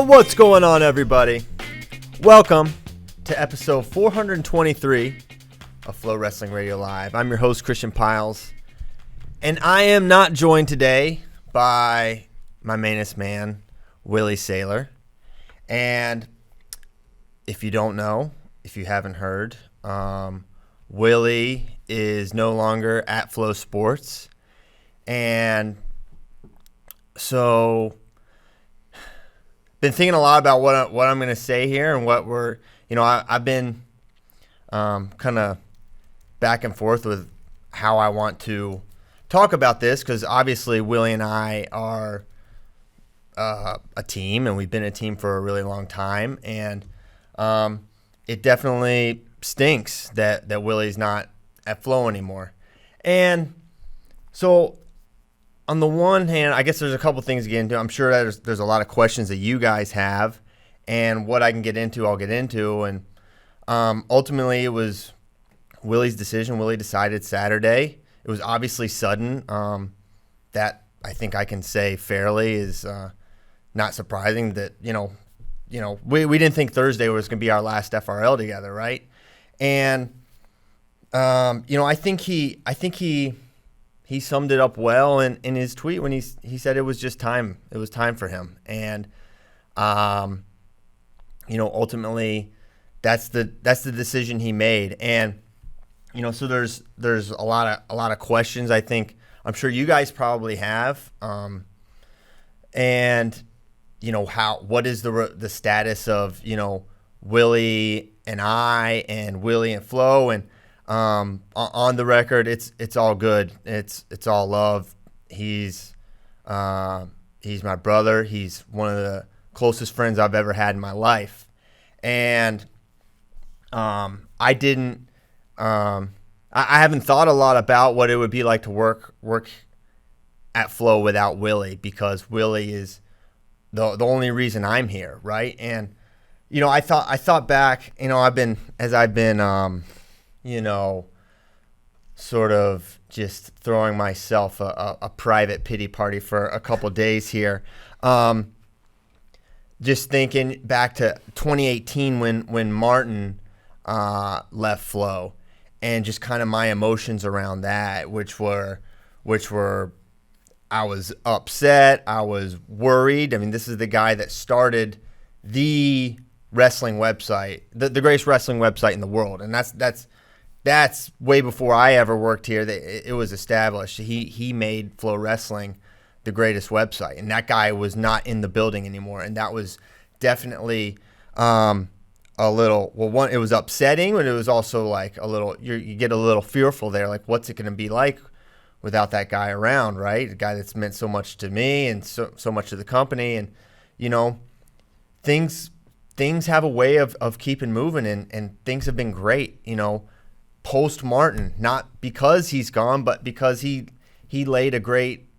What's going on, everybody? Welcome to episode 423 of FloWrestling Radio Live. I'm your host, Christian Piles, and I am not joined today by my mainest man, Willie Saylor. And if you don't know, if you haven't heard, Willie is no longer at Flow Sports. And so been thinking a lot about what I'm going to say here and what we're, I've been kind of back and forth with how I want to talk about this, because obviously Willie and I are a team, and we've been a team for a really long time, and it definitely stinks that Willie's not at Flow anymore. And so on the one hand, I guess there's a couple things to get into. I'm sure there's a lot of questions that you guys have, and what I can get into, I'll get into. And ultimately, it was Willie's decision. Willie decided Saturday. It was obviously sudden. That I think I can say fairly is not surprising. That we didn't think Thursday was going to be our last FRL together, right? And I think he summed it up well in his tweet when he said it was just time. It was time for him. And, ultimately that's the decision he made. And, so there's a lot of questions I think I'm sure you guys probably have. And, what is the status of, Willie and I and Willie and Flo, and, on the record, it's all good. It's all love. He's my brother. He's one of the closest friends I've ever had in my life. And I haven't thought a lot about what it would be like to work at Flow without Willie, because Willie is the only reason I'm here, right? And I thought back. I've been sort of just throwing myself a private pity party for a couple days here. Just thinking back to 2018 when Martin left Flow, and just kind of my emotions around that, which were I was upset, I was worried. I mean, this is the guy that started the wrestling website, the greatest wrestling website in the world, and that's way before I ever worked here. It was established. He made FloWrestling the greatest website, and that guy was not in the building anymore. And that was definitely a little, one, it was upsetting, but it was also like a little, you get a little fearful there, like what's it going to be like without that guy around, right? The guy that's meant so much to me and so much to the company. And things have a way of keeping moving, and things have been great, post Martin, not because he's gone, but because he laid a great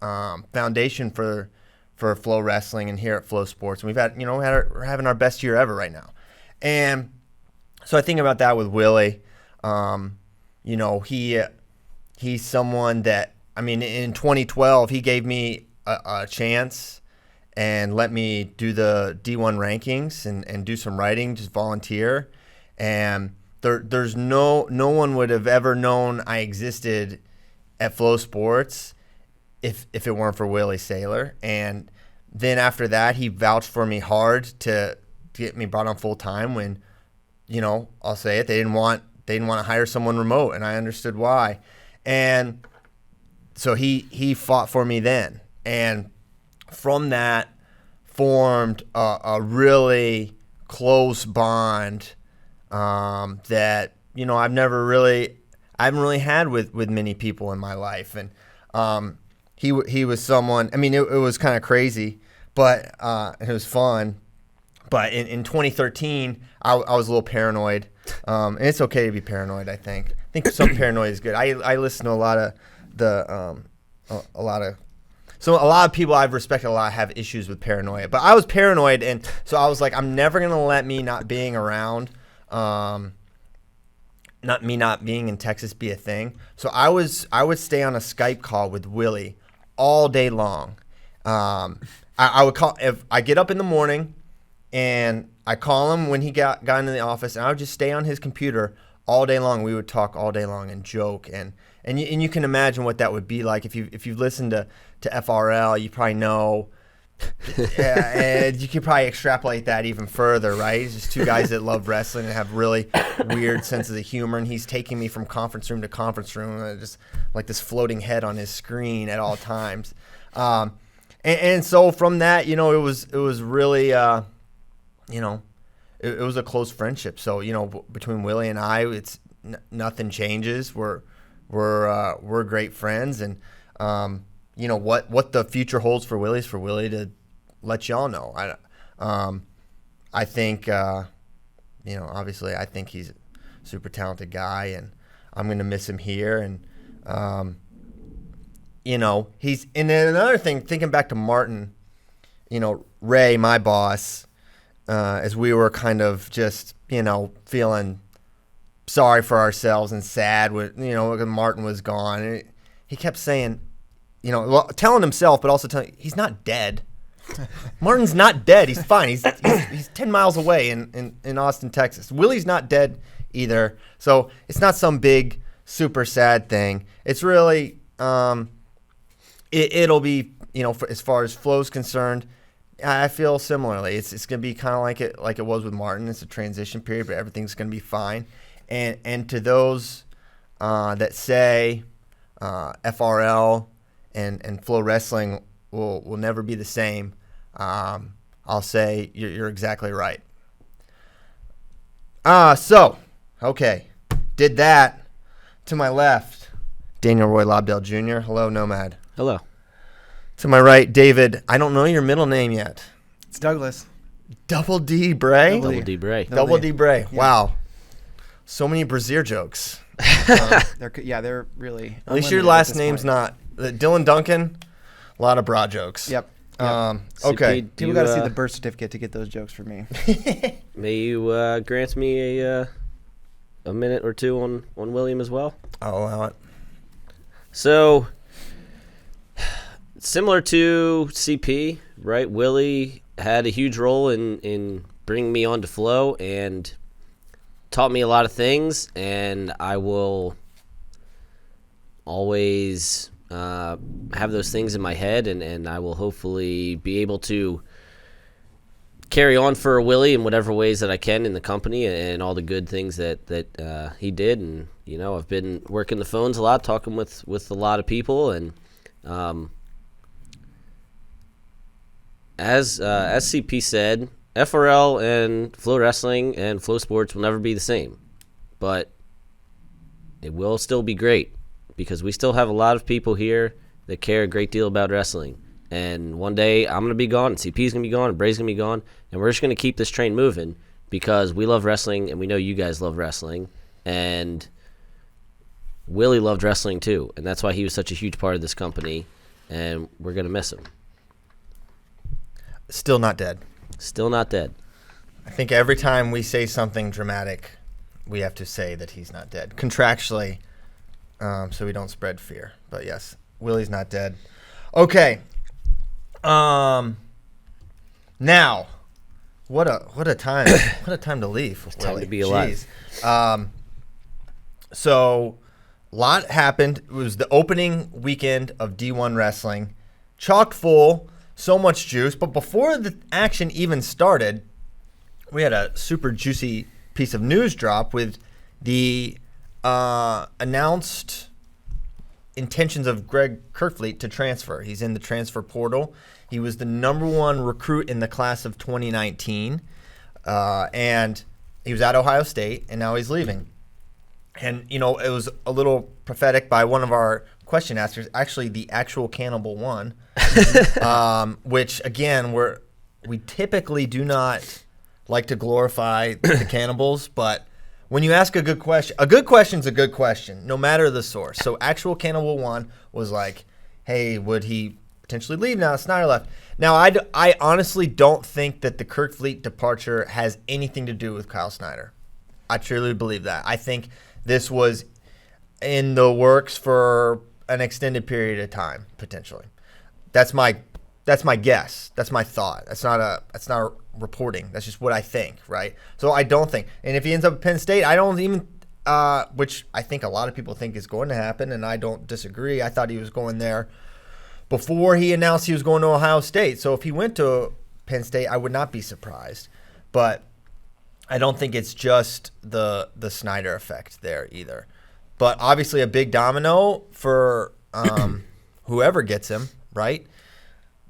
foundation for FloWrestling and here at Flow Sports. And we've had, we're having our best year ever right now. And so I think about that with Willie. He's someone that, in 2012, he gave me a chance and let me do the D1 rankings and do some writing, just volunteer. And there's no one would have ever known I existed at Flow Sports if it weren't for Willie Saylor. And then after that, he vouched for me hard to get me brought on full time when, I'll say it, they didn't want to hire someone remote, and I understood why. And so he fought for me then, and from that formed a really close bond that I haven't really had with many people in my life. And he was someone. It was kind of crazy, but it was fun. But in 2013, I was a little paranoid, and it's okay to be paranoid. I think some paranoia is good. I listen to a lot of people I've respected a lot have issues with paranoia, but I was paranoid, and so I was like, I'm never gonna let me not being around, not being in Texas be a thing. So I would stay on a Skype call with Willie all day long, I would call if I get up in the morning, and I call him when he got into the office, and I would just stay on his computer all day long. We would talk all day long and joke, and you can imagine what that would be like if you've listened to FRL, you probably know. Yeah, and you could probably extrapolate that even further, right? It's just two guys that love wrestling and have really weird senses of humor, and he's taking me from conference room to conference room, just like this floating head on his screen at all times. And so from that, it was really, it was a close friendship. So between Willie and I, it's nothing changes. We're great friends, and what the future holds for Willie is for Willie to let y'all know. I think obviously I think he's a super talented guy, and I'm gonna miss him here. And he's and then another thing, thinking back to Martin, Ray, my boss, as we were kind of just feeling sorry for ourselves and sad when Martin was gone, and he kept saying, telling himself, but also telling he's not dead. Martin's not dead. He's fine. He's 10 miles away in Austin, Texas. Willie's not dead either. So it's not some big super sad thing. It's really it'll be as far as Flo's concerned, I feel similarly. It's going to be kind of like it was with Martin. It's a transition period, but everything's going to be fine. And to those that say FRL and FloWrestling will never be the same, I'll say you're exactly right. Okay, did that. To my left, Daniel Roy Lobdell Jr. Hello, Nomad. Hello. To my right, David. I don't know your middle name yet. It's Douglas. Double D Bray? Double D Bray. Double D Bray. Yeah. Wow. So many Brazier jokes. They're really. At least your last name's not Dylan Duncan. A lot of bra jokes. Yep. Okay. People got to see the birth certificate to get those jokes from me. May you grant me a minute or two on William as well? I'll allow it. So, similar to CP, right? Willie had a huge role in bringing me onto Flo and taught me a lot of things, and I will always have those things in my head, and I will hopefully be able to carry on for Willie in whatever ways that I can in the company and all the good things that he did. And I've been working the phones a lot, talking with a lot of people, and as CP said, FRL and FloWrestling and FloSports will never be the same, but it will still be great because we still have a lot of people here that care a great deal about wrestling. And one day I'm going to be gone, and CP's going to be gone, and Bray's going to be gone, and we're just going to keep this train moving because we love wrestling, and we know you guys love wrestling. And Willie loved wrestling too, and that's why he was such a huge part of this company, and we're going to miss him. Still not dead. Still not dead. I think every time we say something dramatic, we have to say that he's not dead. Contractually, so we don't spread fear. But yes, Willie's not dead. Okay. Now, what a time! What a time to leave. It's time to be alive. So, a lot happened. It was the opening weekend of D1 wrestling, chock full, so much juice. But before the action even started, we had a super juicy piece of news drop with the announced intentions of Kerkvliet to transfer. He's in the transfer portal. He was the #1 recruit in the class of 2019, and he was at Ohio State, and now he's leaving. And, it was a little prophetic by one of our question askers, actually the actual Cannibal won, which, again, we typically do not like to glorify the cannibals, but when you ask a good question's a good question, no matter the source. So actual Cannibal 1 was like, hey, would he potentially leave now? Snyder left. Now, I honestly don't think that the Kerkvliet departure has anything to do with Kyle Snyder. I truly believe that. I think this was in the works for an extended period of time, potentially. That's my That's my guess. That's my thought. That's not reporting. That's just what I think, right? So I don't think. And if he ends up at Penn State, I don't even which I think a lot of people think is going to happen, and I don't disagree. I thought he was going there before he announced he was going to Ohio State. So if he went to Penn State, I would not be surprised. But I don't think it's just the Snyder effect there either. But obviously a big domino for whoever gets him, right?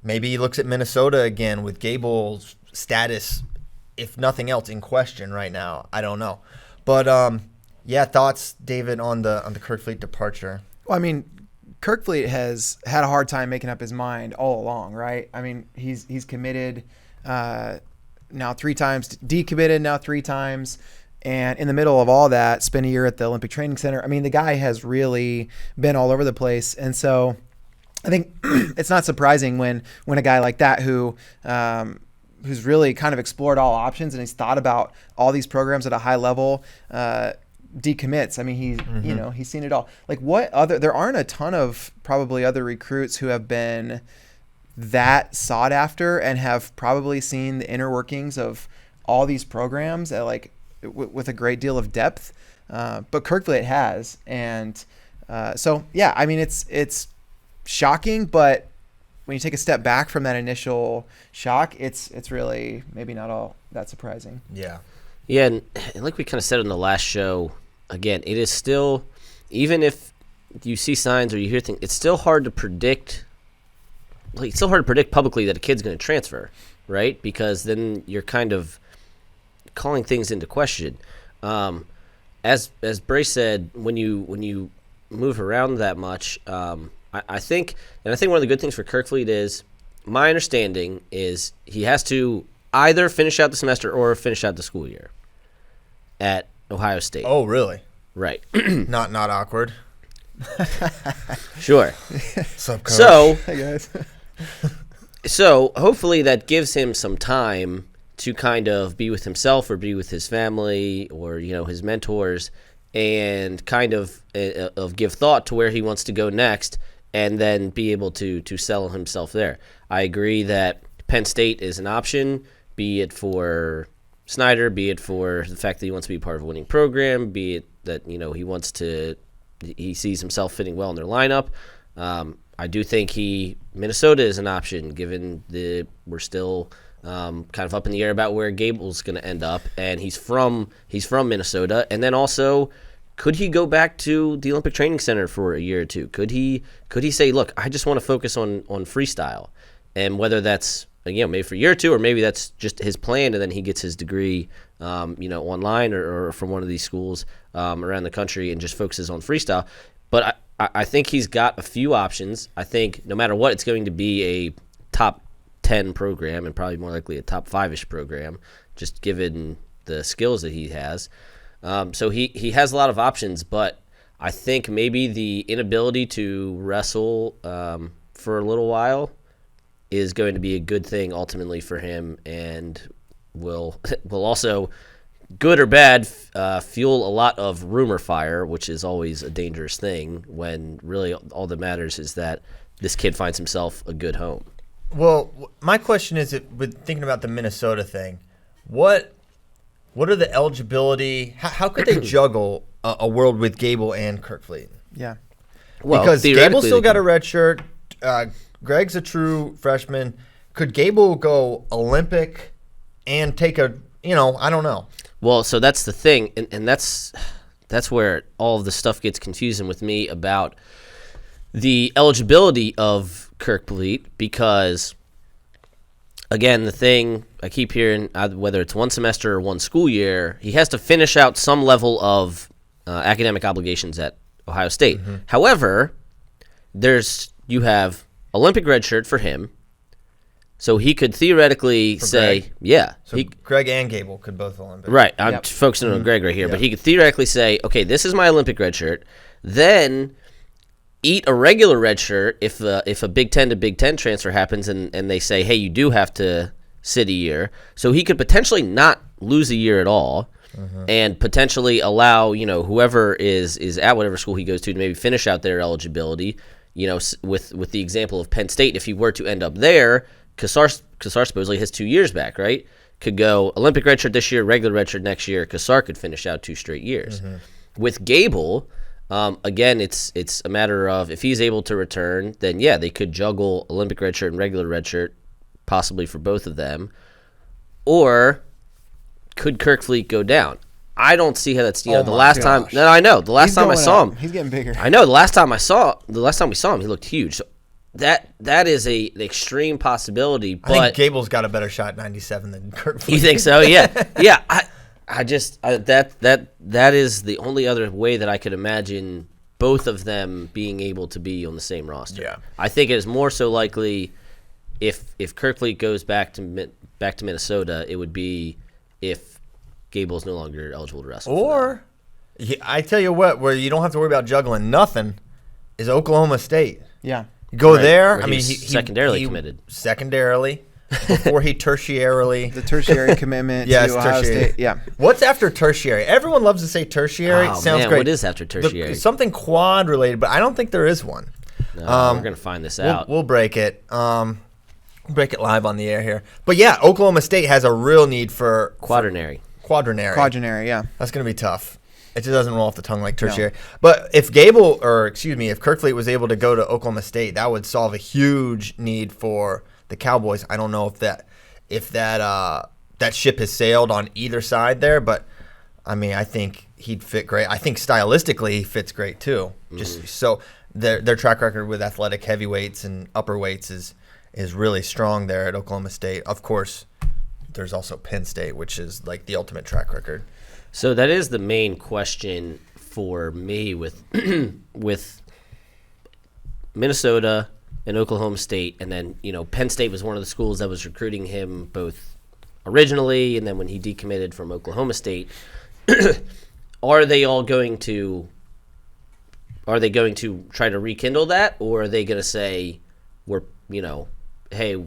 Maybe he looks at Minnesota again with Gable's status, if nothing else, in question right now. I don't know. But, thoughts, David, on the Kerkvliet departure? Well, I mean, Kerkvliet has had a hard time making up his mind all along, right? I mean, he's committed now 3 times, decommitted now 3 times, and in the middle of all that, spent a year at the Olympic Training Center. I mean, the guy has really been all over the place, and so I think it's not surprising when a guy like that who's really kind of explored all options and he's thought about all these programs at a high level decommits. I mean, he's seen it all. Like there aren't a ton of probably other recruits who have been that sought after and have probably seen the inner workings of all these programs at with a great deal of depth. But Kerkvliet has. And I mean, it's shocking, but when you take a step back from that initial shock, it's really maybe not all that surprising. Yeah. Yeah, and like we kind of said in the last show, again, it is still, even if you see signs or you hear things, it's still hard to predict. Like, it's still hard to predict publicly that a kid's going to transfer, right? Because then you're kind of calling things into question. As Bray said, when you move around that much, I think one of the good things for Kerkvliet is, my understanding is he has to either finish out the semester or finish out the school year at Ohio State. Oh, really? Right. Not awkward. Sure. Sup, coach? So, Hey, guys. so hopefully that gives him some time to kind of be with himself or be with his family or, his mentors, and kind of give thought to where he wants to go next, and then be able to sell himself there. I agree that Penn State is an option, be it for Snyder, be it for the fact that he wants to be part of a winning program, be it that he sees himself fitting well in their lineup. I do think Minnesota is an option, given we're still kind of up in the air about where Gable's going to end up, and he's from Minnesota, and then also, could he go back to the Olympic Training Center for a year or two? Could he say, look, I just want to focus on freestyle, and whether that's maybe for a year or two, or maybe that's just his plan, and then he gets his degree, online or from one of these schools around the country, and just focuses on freestyle. But I think he's got a few options. I think no matter what, it's going to be a top 10 program, and probably more likely a top 5-ish program, just given the skills that he has. So he has a lot of options, but I think maybe the inability to wrestle for a little while is going to be a good thing ultimately for him, and will also, good or bad, fuel a lot of rumor fire, which is always a dangerous thing when really all that matters is that this kid finds himself a good home. Well, my question is, with thinking about the Minnesota thing, what are the eligibility? How could they juggle a world with Gable and Kerkvliet? Yeah. Well, because Gable's still got a red shirt. Greg's a true freshman. Could Gable go Olympic and take I don't know. Well, so that's the thing, and that's where all of the stuff gets confusing with me about the eligibility of Kerkvliet, because, again, the thing I keep hearing, whether it's one semester or one school year, he has to finish out some level of academic obligations at Ohio State. Mm-hmm. However, you have Olympic red shirt for him, so he could theoretically say, Greg. Yeah. So Greg and Gable could both Olympic. Right. I'm focusing on Greg right here, but he could theoretically say, okay, this is my Olympic red shirt, then eat a regular red shirt if a Big Ten to Big Ten transfer happens and they say, hey, you do have to sit a year. So he could potentially not lose a year at all, and potentially allow, whoever is at whatever school he goes to maybe finish out their eligibility, with the example of Penn State, if he were to end up there, Kassar supposedly has 2 years back, right? Could go Olympic redshirt this year, regular redshirt next year. Kassar could finish out 2 straight years. Mm-hmm. With Gable, again, it's a matter of if he's able to return, then yeah, they could juggle Olympic redshirt and regular redshirt, possibly for both of them. Or could Kerkvliet go down? I don't see how that's the last time. No, I know the last time I saw him, he's getting bigger. I know the last time we saw him, he looked huge. So that is an extreme possibility. But I think Gable's got a better shot at 97 than Kerkvliet. You think so? Yeah, yeah. That is the only other way that I could imagine both of them being able to be on the same roster. Yeah. I think it is more so likely if Kerkvliet goes back to Minnesota, it would be if Gable's no longer eligible to wrestle. Or, I tell you what, where you don't have to worry about juggling nothing is Oklahoma State. Yeah. You go there. I mean, he secondarily committed. Secondarily. Before he tertiarily. The tertiary commitment to Ohio State. Yeah. What's after tertiary? Everyone loves to say tertiary. Oh, Sounds man, great. What is after tertiary? Something quad related, but I don't think there is one. No, we're going to find this out. We'll break it. Break it live on the air here. But yeah, Oklahoma State has a real need for quaternary. Quadrenary, yeah. That's going to be tough. It just doesn't roll off the tongue like tertiary. No. But if if Kerkvliet was able to go to Oklahoma State, that would solve a huge need for the Cowboys. I don't know if that ship has sailed on either side there, but I mean, I think he'd fit great. I think stylistically he fits great too. Just so their track record with athletic heavyweights and upper weights is really strong there at Oklahoma State. Of course, there's also Penn State, which is like the ultimate track record. So that is the main question for me with Minnesota and Oklahoma State, and then Penn State was one of the schools that was recruiting him both originally, and then when he decommitted from Oklahoma State. Are they going to try to rekindle that, or are they going to say hey,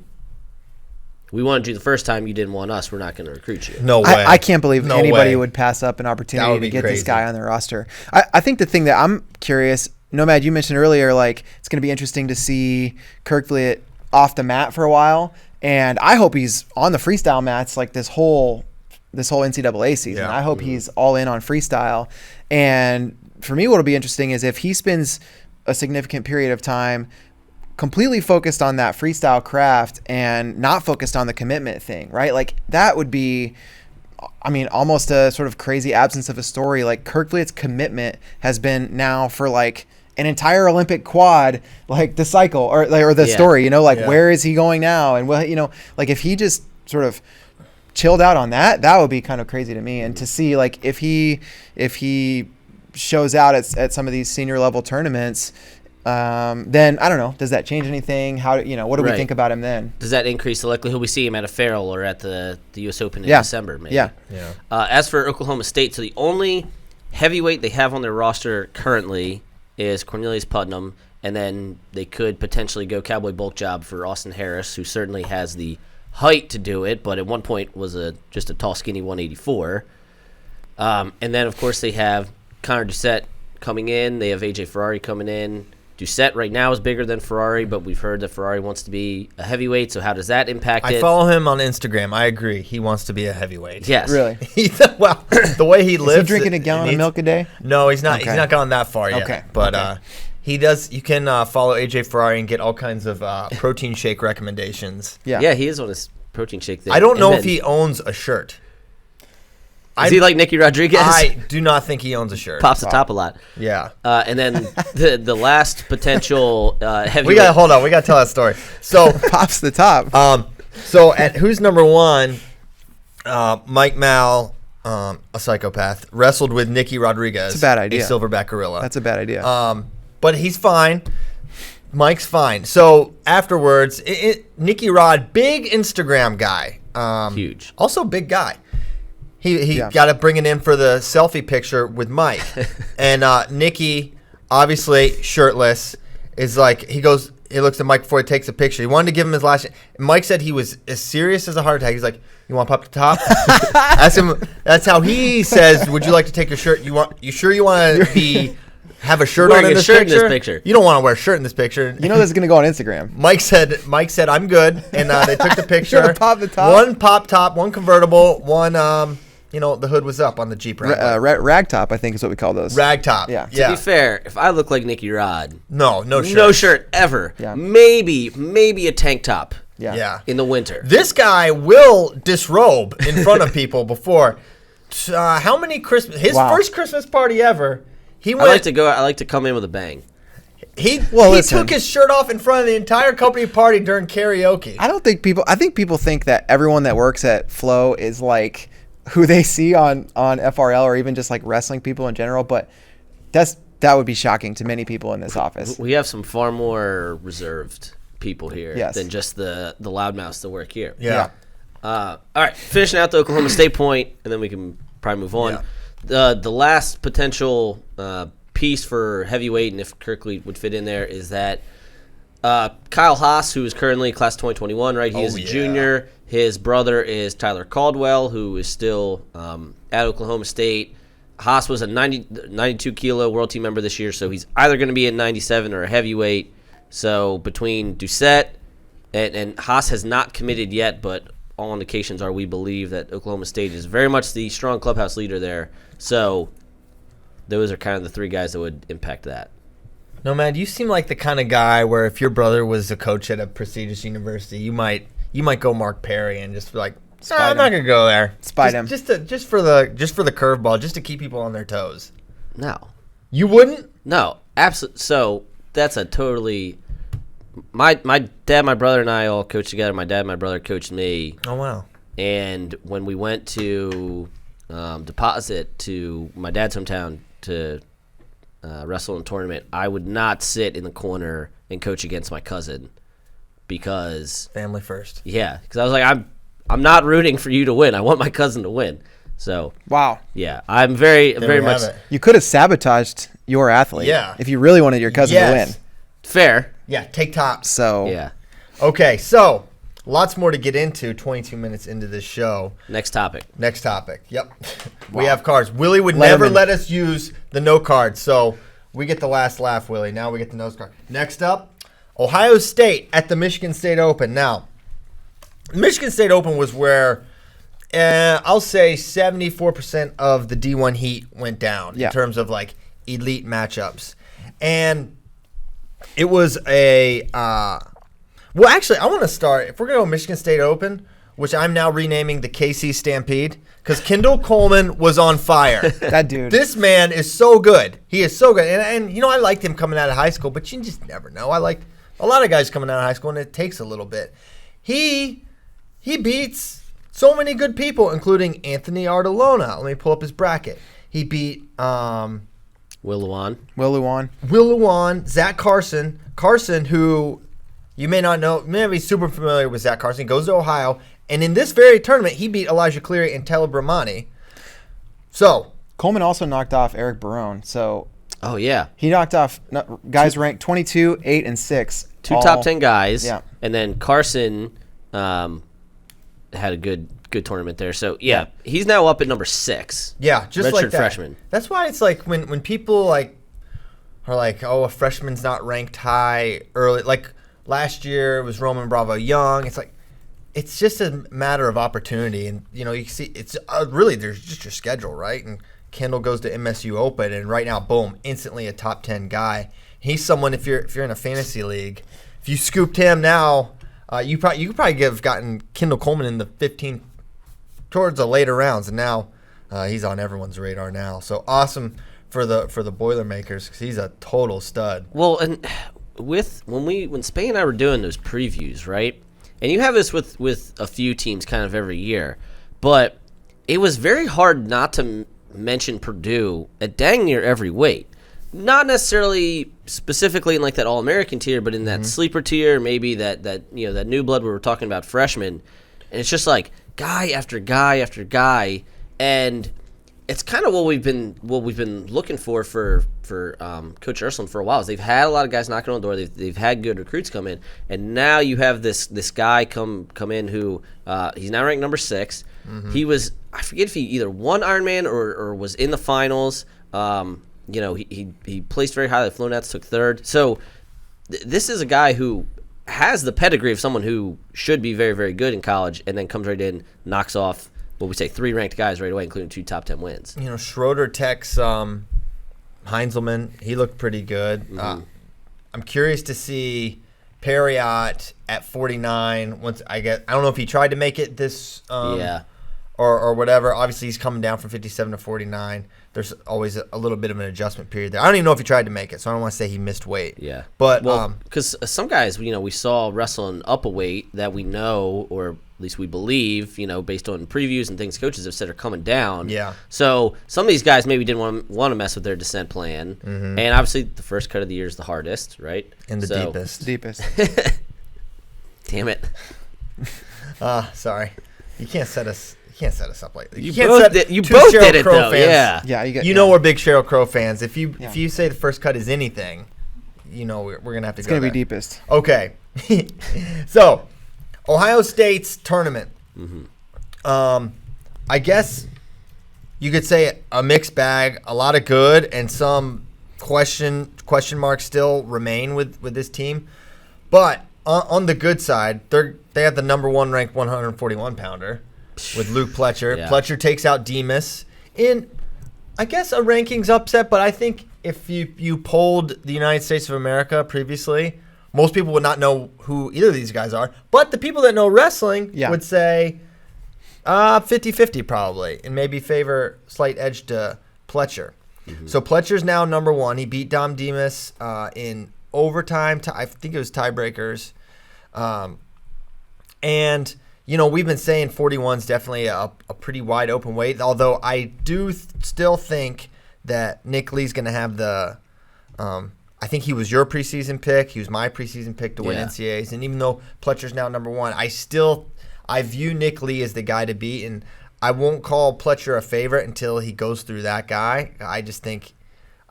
we wanted you the first time, you didn't want us, we're not going to recruit you? No way. I can't believe anybody would pass up an opportunity to get crazy. This guy on their roster. I think the thing that I'm curious, Nomad, you mentioned earlier, like it's going to be interesting to see Kerkvliet off the mat for a while, and I hope he's on the freestyle mats like this whole NCAA season. Yeah. I hope he's all in on freestyle. And for me, what'll be interesting is if he spends a significant period of time completely focused on that freestyle craft and not focused on the commitment thing, right? Like that would be, I mean, almost a sort of crazy absence of a story. Like Kerkvliet's commitment has been now for like an entire Olympic quad, like the cycle or the story, where is he going now? And like if he just sort of chilled out on that would be kind of crazy to me. And to see like if he shows out at some of these senior level tournaments, then I don't know. Does that change anything? What do we think about him then? Does that increase the likelihood we see him at a Farrell or at the U.S. Open in December? Maybe. Yeah. As for Oklahoma State, so the only heavyweight they have on their roster currently is Cornelius Putnam, and then they could potentially go cowboy bulk job for Austin Harris, who certainly has the height to do it, but at one point was just a tall, skinny 184. And then of course they have Connor Doucette coming in. They have AJ Ferrari coming in. Doucette right now is bigger than Ferrari, but we've heard that Ferrari wants to be a heavyweight, so how does that impact it? I follow him on Instagram. I agree. He wants to be a heavyweight. Yes. Really? Well, the way he lives. Is he drinking a gallon of milk a day? No, he's not. Okay. He's not gone that far yet. Okay. But he does. You can follow AJ Ferrari and get all kinds of protein shake recommendations. Yeah, he is on his protein shake thing. I don't know if he owns a shirt. Is he like Nicky Rodriguez? I do not think he owns a shirt. Pops the top a lot. Yeah. And then the last potential heavyweight. We got to tell that story. So pops the top. So at who's number one? Mike Mal, a psychopath, wrestled with Nicky Rodriguez. That's a bad idea. A silverback gorilla. That's a bad idea. But he's fine. Mike's fine. So afterwards, Nicky Rod, big Instagram guy. Huge. Also big guy. He got to bring it in for the selfie picture with Mike. And Nicky, obviously shirtless, is like, he looks at Mike before he takes a picture. He wanted to give him his last. Mike said he was as serious as a heart attack. He's like, you want to pop the top? Ask him. That's how he says, would you like to take your shirt? You sure you want to be have a shirt Wearing on a shirt in this picture. You don't want to wear a shirt in this picture. You know this is going to go on Instagram. Mike said I'm good, and they took the picture. Sure, pop the top. One pop top, one convertible, one the hood was up on the Jeep Wrangler. Rag top, I think is what we call those. Rag top. Yeah. To be fair, if I look like Nicky Rod, No shirt. no shirt ever. Yeah. Maybe a tank top. Yeah. In the winter. This guy will disrobe in front of people before. How many Christmas? His first Christmas party ever. He went. I like to come in with a bang. He listen. took his shirt off in front of the entire company party during karaoke. I think people think that everyone that works at Flow is like who they see on FRL or even just like wrestling people in general, but that would be shocking to many people in this office. We have some far more reserved people here Yes. than just the loudmouths that work here. Yeah. All right, finishing out the Oklahoma State point, and then we can probably move on. Yeah. The last potential piece for heavyweight, and if Kerkvliet would fit in there, is that Kyle Haas, who is currently class 2021, right? He is a junior. His brother is Tyler Caldwell, who is still at Oklahoma State. Haas was a 92 kilo world team member this year, so he's either going to be at 97 or a heavyweight. So between Doucette and Haas has not committed yet, but all indications are we believe that Oklahoma State is very much the strong clubhouse leader there. So those are kind of the three guys that would impact that. No, man, you seem like the kind of guy where if your brother was a coach at a prestigious university, you might go Mark Perry and just be like, I'm not gonna go there. Spite him. Just for the curveball, just to keep people on their toes. No. You wouldn't? No, absolutely. So that's a totally. My dad, my brother, and I all coached together. My dad, and my brother coached me. Oh wow! And when we went to deposit to my dad's hometown to wrestle in a tournament, I would not sit in the corner and coach against my cousin because family first. Yeah, because I was like, I'm not rooting for you to win. I want my cousin to win. So wow. Yeah, I'm very much. You could have sabotaged your athlete. Yeah. If you really wanted your cousin to win. Fair. Yeah, take tops. So yeah. Okay, so lots more to get into. 22 minutes into this show. Next topic. Yep. We have cards. Willie would never let us use the no card, so we get the last laugh, Willie. Now we get the nose card. Next up, Ohio State at the Michigan State Open. Now, Michigan State Open was where I'll say 74% of the D1 heat went down in terms of like elite matchups. And it was well, actually, I want to start. If we're going to go Michigan State Open, which I'm now renaming the KC Stampede, because Kendall Coleman was on fire. That dude. This man is so good. He is so good. And I liked him coming out of high school, but you just never know. I like a lot of guys coming out of high school, and it takes a little bit. He beats so many good people, including Anthony Artelona. Let me pull up his bracket. He beat Will Luan, Zach Carson, who you may not know, may not be super familiar with Zach Carson. He goes to Ohio, and in this very tournament, he beat Elijah Cleary and Taylor Bramani. So Coleman also knocked off Eric Barone. So oh yeah, he knocked off guys ranked 22, 8, and 6. Two top 10 guys. Yeah, and then Carson had a good tournament there. So yeah, he's now up at number 6. Yeah, just like that. Freshman. That's why it's like when people like are like, oh, a freshman's not ranked high early. Like last year it was Roman Bravo Young. It's like it's just a matter of opportunity, and you see it's really there's just your schedule, right? And Kendall goes to MSU Open, and right now, boom, instantly a top 10 guy. He's someone if you're in a fantasy league, if you scooped him now, you could probably have gotten Kendall Coleman in the 15 towards the later rounds, and now he's on everyone's radar now. So awesome for the Boilermakers because he's a total stud. Well, and when Spain and I were doing those previews, right? And you have this with a few teams kind of every year, but it was very hard not to mention Purdue at dang near every weight. Not necessarily specifically in like that All-American tier, but in that sleeper tier, maybe that new blood we were talking about, freshmen. And it's just like guy after guy after guy, and it's kind of what we've been looking for Coach Ursuline for a while. Is they've had a lot of guys knocking on the door. They've had good recruits come in, and now you have this guy come in who he's now ranked number 6. He was, I forget if he either won Ironman or was in the finals. he placed very highly. FloNets took third. So this is a guy who has the pedigree of someone who should be very, very good in college, and then comes right in, knocks off, what we say, 3 ranked guys right away, including 2 top 10 wins. Schroeder texts Heinzelman. He looked pretty good. Mm-hmm. I'm curious to see Perriott at 49. I don't know if he tried to make it this or whatever. Obviously, he's coming down from 57 to 49. There's always a little bit of an adjustment period there. I don't even know if he tried to make it, so I don't want to say he missed weight. Yeah. But because some guys, we saw wrestling up a weight that we know, or at least we believe, based on previews and things coaches have said are coming down. Yeah. So some of these guys maybe didn't want to mess with their descent plan. Mm-hmm. And obviously the first cut of the year is the hardest, right? And the deepest. Damn it. Sorry. You can't set us up like that. You both did it, though. Fans. Yeah. Yeah, we're big Sheryl Crow fans. If you say the first cut is anything, we're gonna have to. It's gonna be deepest. Okay. So, Ohio State's tournament. Mm-hmm. I guess you could say a mixed bag. A lot of good and some question marks still remain with this team. But on the good side, they have the number 1 ranked 141 pounder. With Luke Pletcher. Yeah. Pletcher takes out Demas in, I guess, a rankings upset, but I think if you polled the United States of America previously, most people would not know who either of these guys are. But the people that know wrestling would say 50-50 probably, and maybe favor slight edge to Pletcher. Mm-hmm. So Pletcher's now number 1. He beat Dom Demas in overtime. I think it was tiebreakers. And we've been saying 41 is definitely a pretty wide open weight, although I do still think that Nick Lee's going to have the I think he was your preseason pick. He was my preseason pick to win NCAAs. And even though Pletcher's now number 1, I view Nick Lee as the guy to beat, and I won't call Pletcher a favorite until he goes through that guy. I just think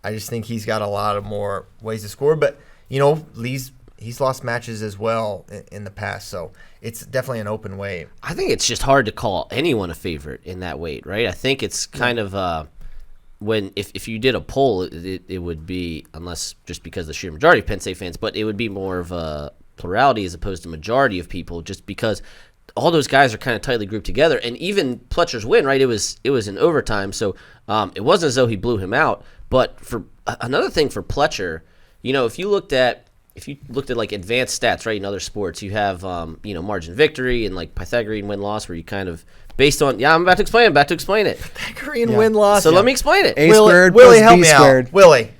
he's got a lot of more ways to score. But, he's lost matches as well in the past, so it's definitely an open weight. I think it's just hard to call anyone a favorite in that weight, right? I think it's kind of if you did a poll, it would be, unless just because the sheer majority of Penn State fans, but it would be more of a plurality as opposed to majority of people, just because all those guys are kind of tightly grouped together. And even Pletcher's win, right? It was in overtime, so it wasn't as though he blew him out. But for another thing for Pletcher, if you looked at like advanced stats, right, in other sports, you have margin victory and like Pythagorean win-loss, where you kind of based on I'm about to explain it. Pythagorean win-loss. So let me explain it. A squared Willie, plus help B me squared. out. Willie.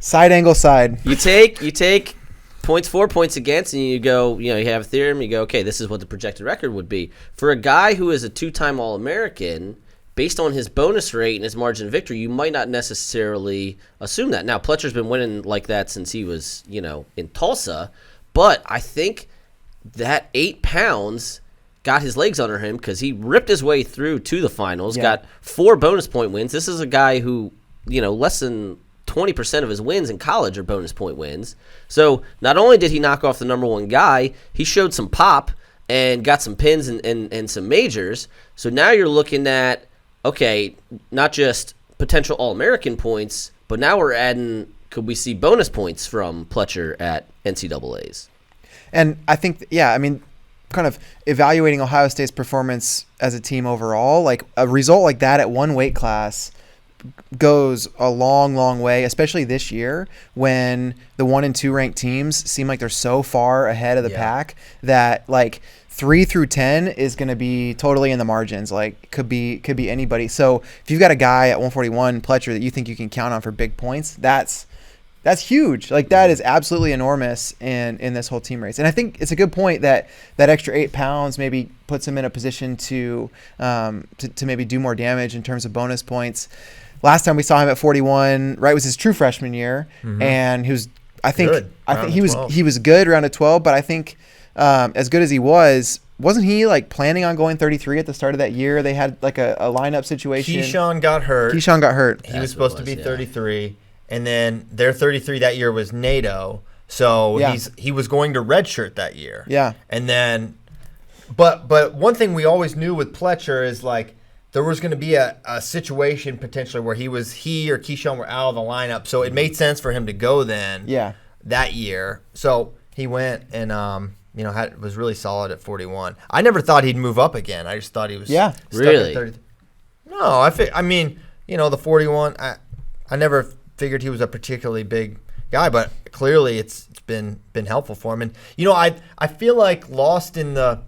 Side angle side. You take points for, points against, and you go, you have a theorem, you go, okay, this is what the projected record would be. For a guy who is a 2-time All-American, based on his bonus rate and his margin of victory, you might not necessarily assume that. Now, Pletcher's been winning like that since he was, in Tulsa, but I think that 8 pounds got his legs under him because he ripped his way through to the finals, got 4 bonus point wins. This is a guy who, less than 20% of his wins in college are bonus point wins. So not only did he knock off the number 1 guy, he showed some pop and got some pins and some majors. So now you're looking at, okay, not just potential All-American points, but now we're adding, could we see bonus points from Pletcher at NCAAs? And I think, kind of evaluating Ohio State's performance as a team overall, like a result like that at one weight class goes a long, long way, especially this year when the 1 and 2 ranked teams seem like they're so far ahead of the pack that like 3 through 10 is going to be totally in the margins. Like could be anybody. So if you've got a guy at 141 Pletcher that you think you can count on for big points, that's huge. Like that is absolutely enormous in this whole team race. And I think it's a good point that extra 8 pounds maybe puts him in a position to maybe do more damage in terms of bonus points. Last time we saw him at 41, right, was his true freshman year, and he was, I think he was good around a 12, but I think as good as he wasn't he like planning on going 33 at the start of that year? They had like a lineup situation. Keyshawn got hurt. He was supposed to be 33, and then their 33 that year was NATO, so he was going to redshirt that year. Yeah, and then, but one thing we always knew with Pletcher is like there was going to be a situation potentially where he or Keyshawn were out of the lineup, so it made sense for him to go then. Yeah. That year. So he went and was really solid at 41. I never thought he'd move up again. I just thought he was stuck really. at 30. No, the 41. I never figured he was a particularly big guy, but clearly it's been helpful for him. And I feel like lost in the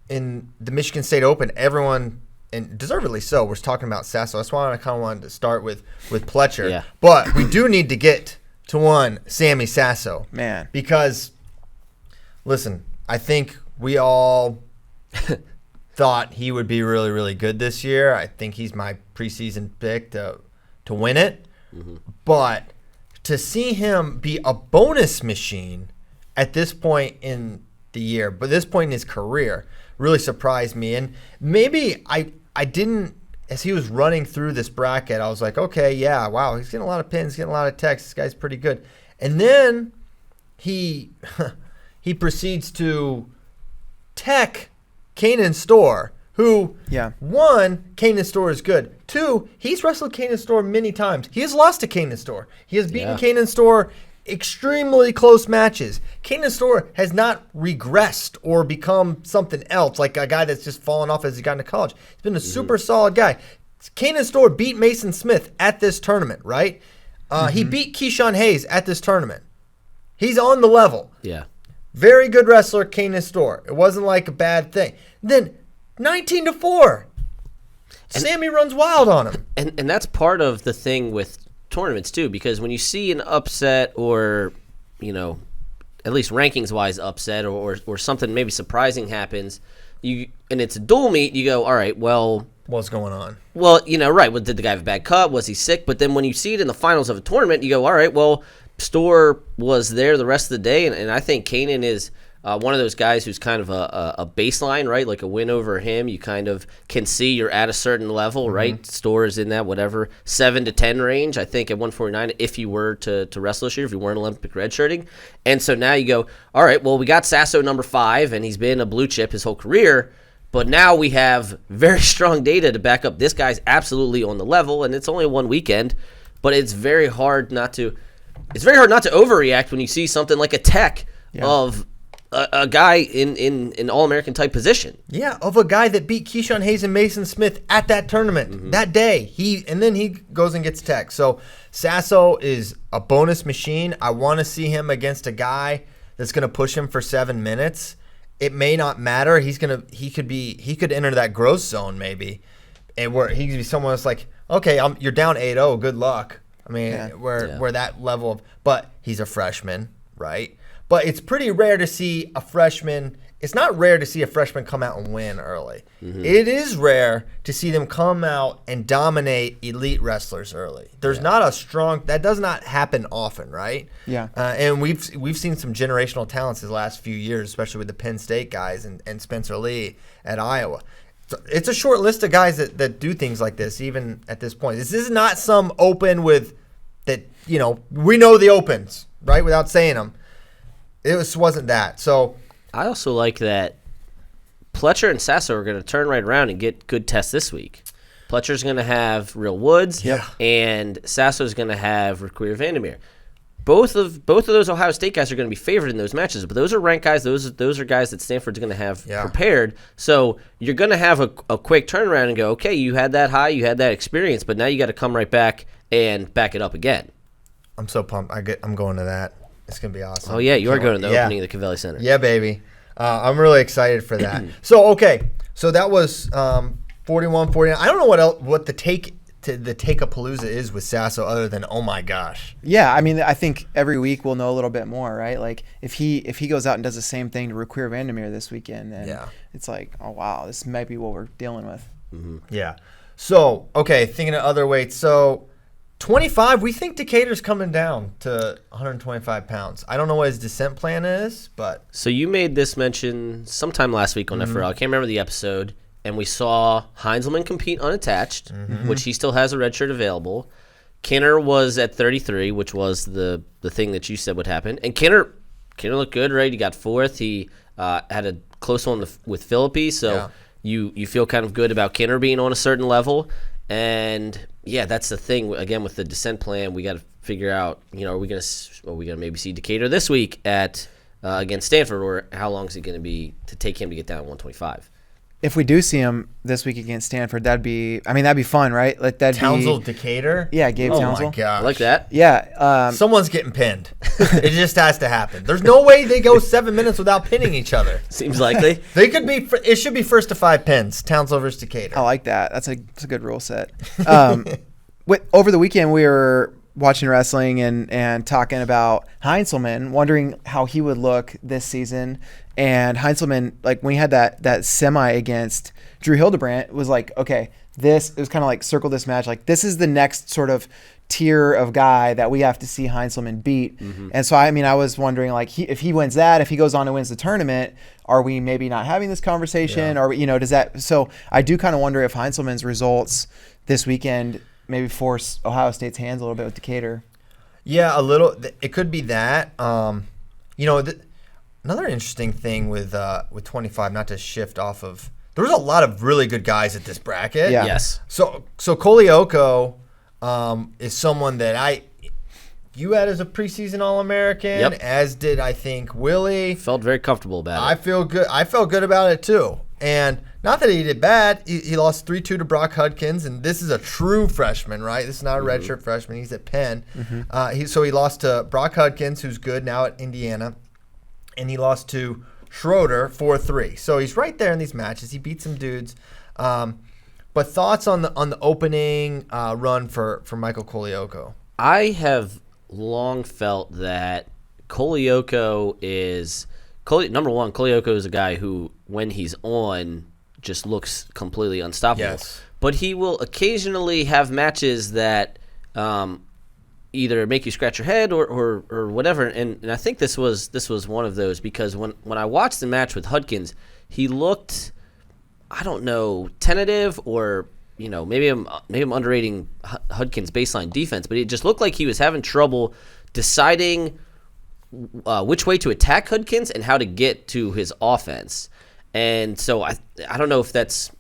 Michigan State Open, everyone, and deservedly so, was talking about Sasso. That's why I kind of wanted to start with Pletcher. Yeah. But we do need to get to one Sammy Sasso. Man. Because, listen, I think we all thought he would be really, really good this year. I think he's my preseason pick to win it. Mm-hmm. But to see him be a bonus machine at this point in the year, but this point in his career, really surprised me. And maybe I didn't, as he was running through this bracket, I was like, okay, yeah, wow, he's getting a lot of pins, getting a lot of texts. This guy's pretty good. And then he proceeds to tech Kanan Storr, who, one, Kanan Storr is good. Two, he's wrestled Kanan Storr many times. He has lost to Kanan Storr. He has beaten Kanan Storr extremely close matches. Kanan Storr has not regressed or become something else, like a guy that's just fallen off as he got into college. He's been a super solid guy. Kanan Storr beat Mason Smith at this tournament, right? He beat Keyshawn Hayes at this tournament. He's on the level. Yeah. Very good wrestler, Kanan Storr. It wasn't like a bad thing. Then 19-4. Sammy runs wild on him. And that's part of the thing with tournaments too, because when you see an upset or, at least rankings-wise upset or something maybe surprising happens, and it's a dual meet, you go, all right, well, what's going on? Well, right. Well, did the guy have a bad cut? Was he sick? But then when you see it in the finals of a tournament, you go, all right, well, Storr was there the rest of the day, and I think Kanan is one of those guys who's kind of a baseline, right? Like a win over him, you kind of can see you're at a certain level, right? Storr is in that 7 to 10 range, I think, at 149 if you were to wrestle this year, if you weren't Olympic redshirting. And so now you go, all right, well, we got Sasso number 5, and he's been a blue chip his whole career, but now we have very strong data to back up this guy's absolutely on the level, and it's only one weekend, but it's very hard not to overreact when you see something like a tech of a guy in an All-American type position. Yeah, of a guy that beat Keyshawn Hayes and Mason Smith at that tournament that day. And then he goes and gets tech. So Sasso is a bonus machine. I want to see him against a guy that's going to push him for 7 minutes. It may not matter. He could enter that growth zone maybe, and where he could be someone that's like, okay, you're down 8-0. Good luck. I mean, where that level of, but he's a freshman, right? But it's pretty rare to see a freshman. It's not rare to see a freshman come out and win early. It is rare to see them come out and dominate elite wrestlers early. There's not a strong, that does not happen often, right? Yeah. And we've seen some generational talents the last few years, especially with the Penn State guys and Spencer Lee at Iowa. It's a short list of guys that do things like this, even at this point. This is not some open with that, we know the opens, right, without saying them. It wasn't that. So I also like that Pletcher and Sasso are going to turn right around and get good tests this week. Pletcher's going to have Real Woods, and Sasso's going to have Riquir Vandermeer. Both of those Ohio State guys are going to be favored in those matches, but those are ranked guys. Those are guys that Stanford's going to have prepared. So you're going to have a quick turnaround and go, okay, you had that high, you had that experience, but now you got to come right back and back it up again. I'm so pumped. I'm going to that. It's going to be awesome. Oh, yeah, you are going to the opening of the Kerkvliet Center. Yeah, baby. I'm really excited for that. So that was 41-49. I don't know what the take-a-palooza is with Sasso other than, oh, my gosh. Yeah, I mean, I think every week we'll know a little bit more, right? Like, if he goes out and does the same thing to Riquir Vandermeer this weekend, then it's like, oh, wow, this might be what we're dealing with. Yeah. So, thinking of other weights. So, 25, we think Decatur's coming down to 125 pounds. I don't know what his descent plan is, but... So you made this mention sometime last week on FRL. I can't remember the episode. And we saw Heinzelman compete unattached, which he still has a red shirt available. Kinner was at 33, which was the thing that you said would happen. And Kinner looked good, right? He got fourth. He had a close one with Philippi. So you feel kind of good about Kinner being on a certain level. And yeah, that's the thing. Again, with the descent plan, we got to figure out, are we gonna maybe see Decatur this week at against Stanford, or how long is it going to be to take him to get down to 125? If we do see him this week against Stanford, that'd be fun, right? Like that'd Townsville, be Decatur? Yeah, Gabe Townsville. Oh my gosh. I like that. Yeah. Someone's getting pinned. It just has to happen. There's no way they go 7 minutes without pinning each other. Seems likely. It should be first to 5 pins. Townsville versus Decatur. I like that. That's a good rule set. Over the weekend, we were watching wrestling and talking about Heinzelman, wondering how he would look this season. And Heinzelman, like when he had that semi against Drew Hildebrandt, was like, okay, it was kind of like circle this match. Like this is the next sort of tier of guy that we have to see Heinzelman beat. Mm-hmm. And so, I was wondering, like, if he wins that, if he goes on and wins the tournament, are we maybe not having this conversation? Yeah. Or, does that – so I do kind of wonder if Heinzelman's results this weekend maybe force Ohio State's hands a little bit with Decatur. Yeah, a little. It could be that. Another interesting thing with 25, not to shift off of – there was a lot of really good guys at this bracket. Yeah. Yes. So Kolioko is someone that you had as a preseason All-American, yep. as did, I think, Willie. Felt very comfortable about it. I feel good. I felt good about it, too. And not that he did bad. He lost 3-2 to Brock Hudkins, and this is a true freshman, right? This is not a redshirt freshman. He's at Penn. Mm-hmm. So he lost to Brock Hudkins, who's good now at Indiana, and he lost to Schroeder 4-3. So he's right there in these matches. He beat some dudes. But thoughts on the opening run for Michael Kolioko? I have long felt that Kolioko is number one. Kolioko is a guy who, when he's on, just looks completely unstoppable. Yes. But he will occasionally have matches that either make you scratch your head or whatever. And I think this was one of those, because when I watched the match with Hudkins, he looked, I don't know, tentative, or maybe I'm underrating Hudkins' baseline defense, but it just looked like he was having trouble deciding which way to attack Hudkins and how to get to his offense. And so I don't know if that's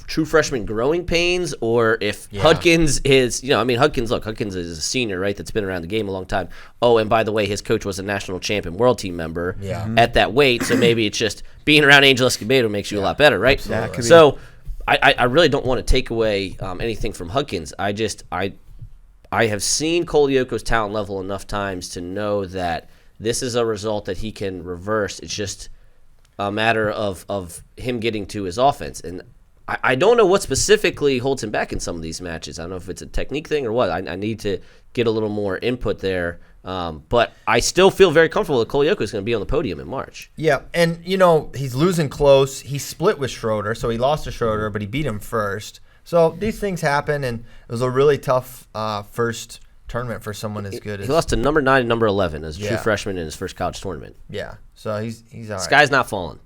true freshman growing pains, or if Hudkins is Hudkins is a senior, right, that's been around the game a long time. Oh, and by the way, his coach was a national champion world team member at that weight, so maybe it's just being around Angel Escobedo makes you a lot better, right? Absolutely. So I really don't want to take away anything from Hudkins. I have seen Kolioko's talent level enough times to know that this is a result that he can reverse. It's just a matter of him getting to his offense. And I don't know what specifically holds him back in some of these matches. I don't know if it's a technique thing or what. I need to get a little more input there. But I still feel very comfortable that Kolioko is going to be on the podium in March. Yeah, and, he's losing close. He split with Schroeder, so he lost to Schroeder, but he beat him first. So these things happen, and it was a really tough first tournament for someone as good as... He lost to number 9 and number 11 as a true freshman in his first college tournament. Yeah, so he's all right. Sky's not falling.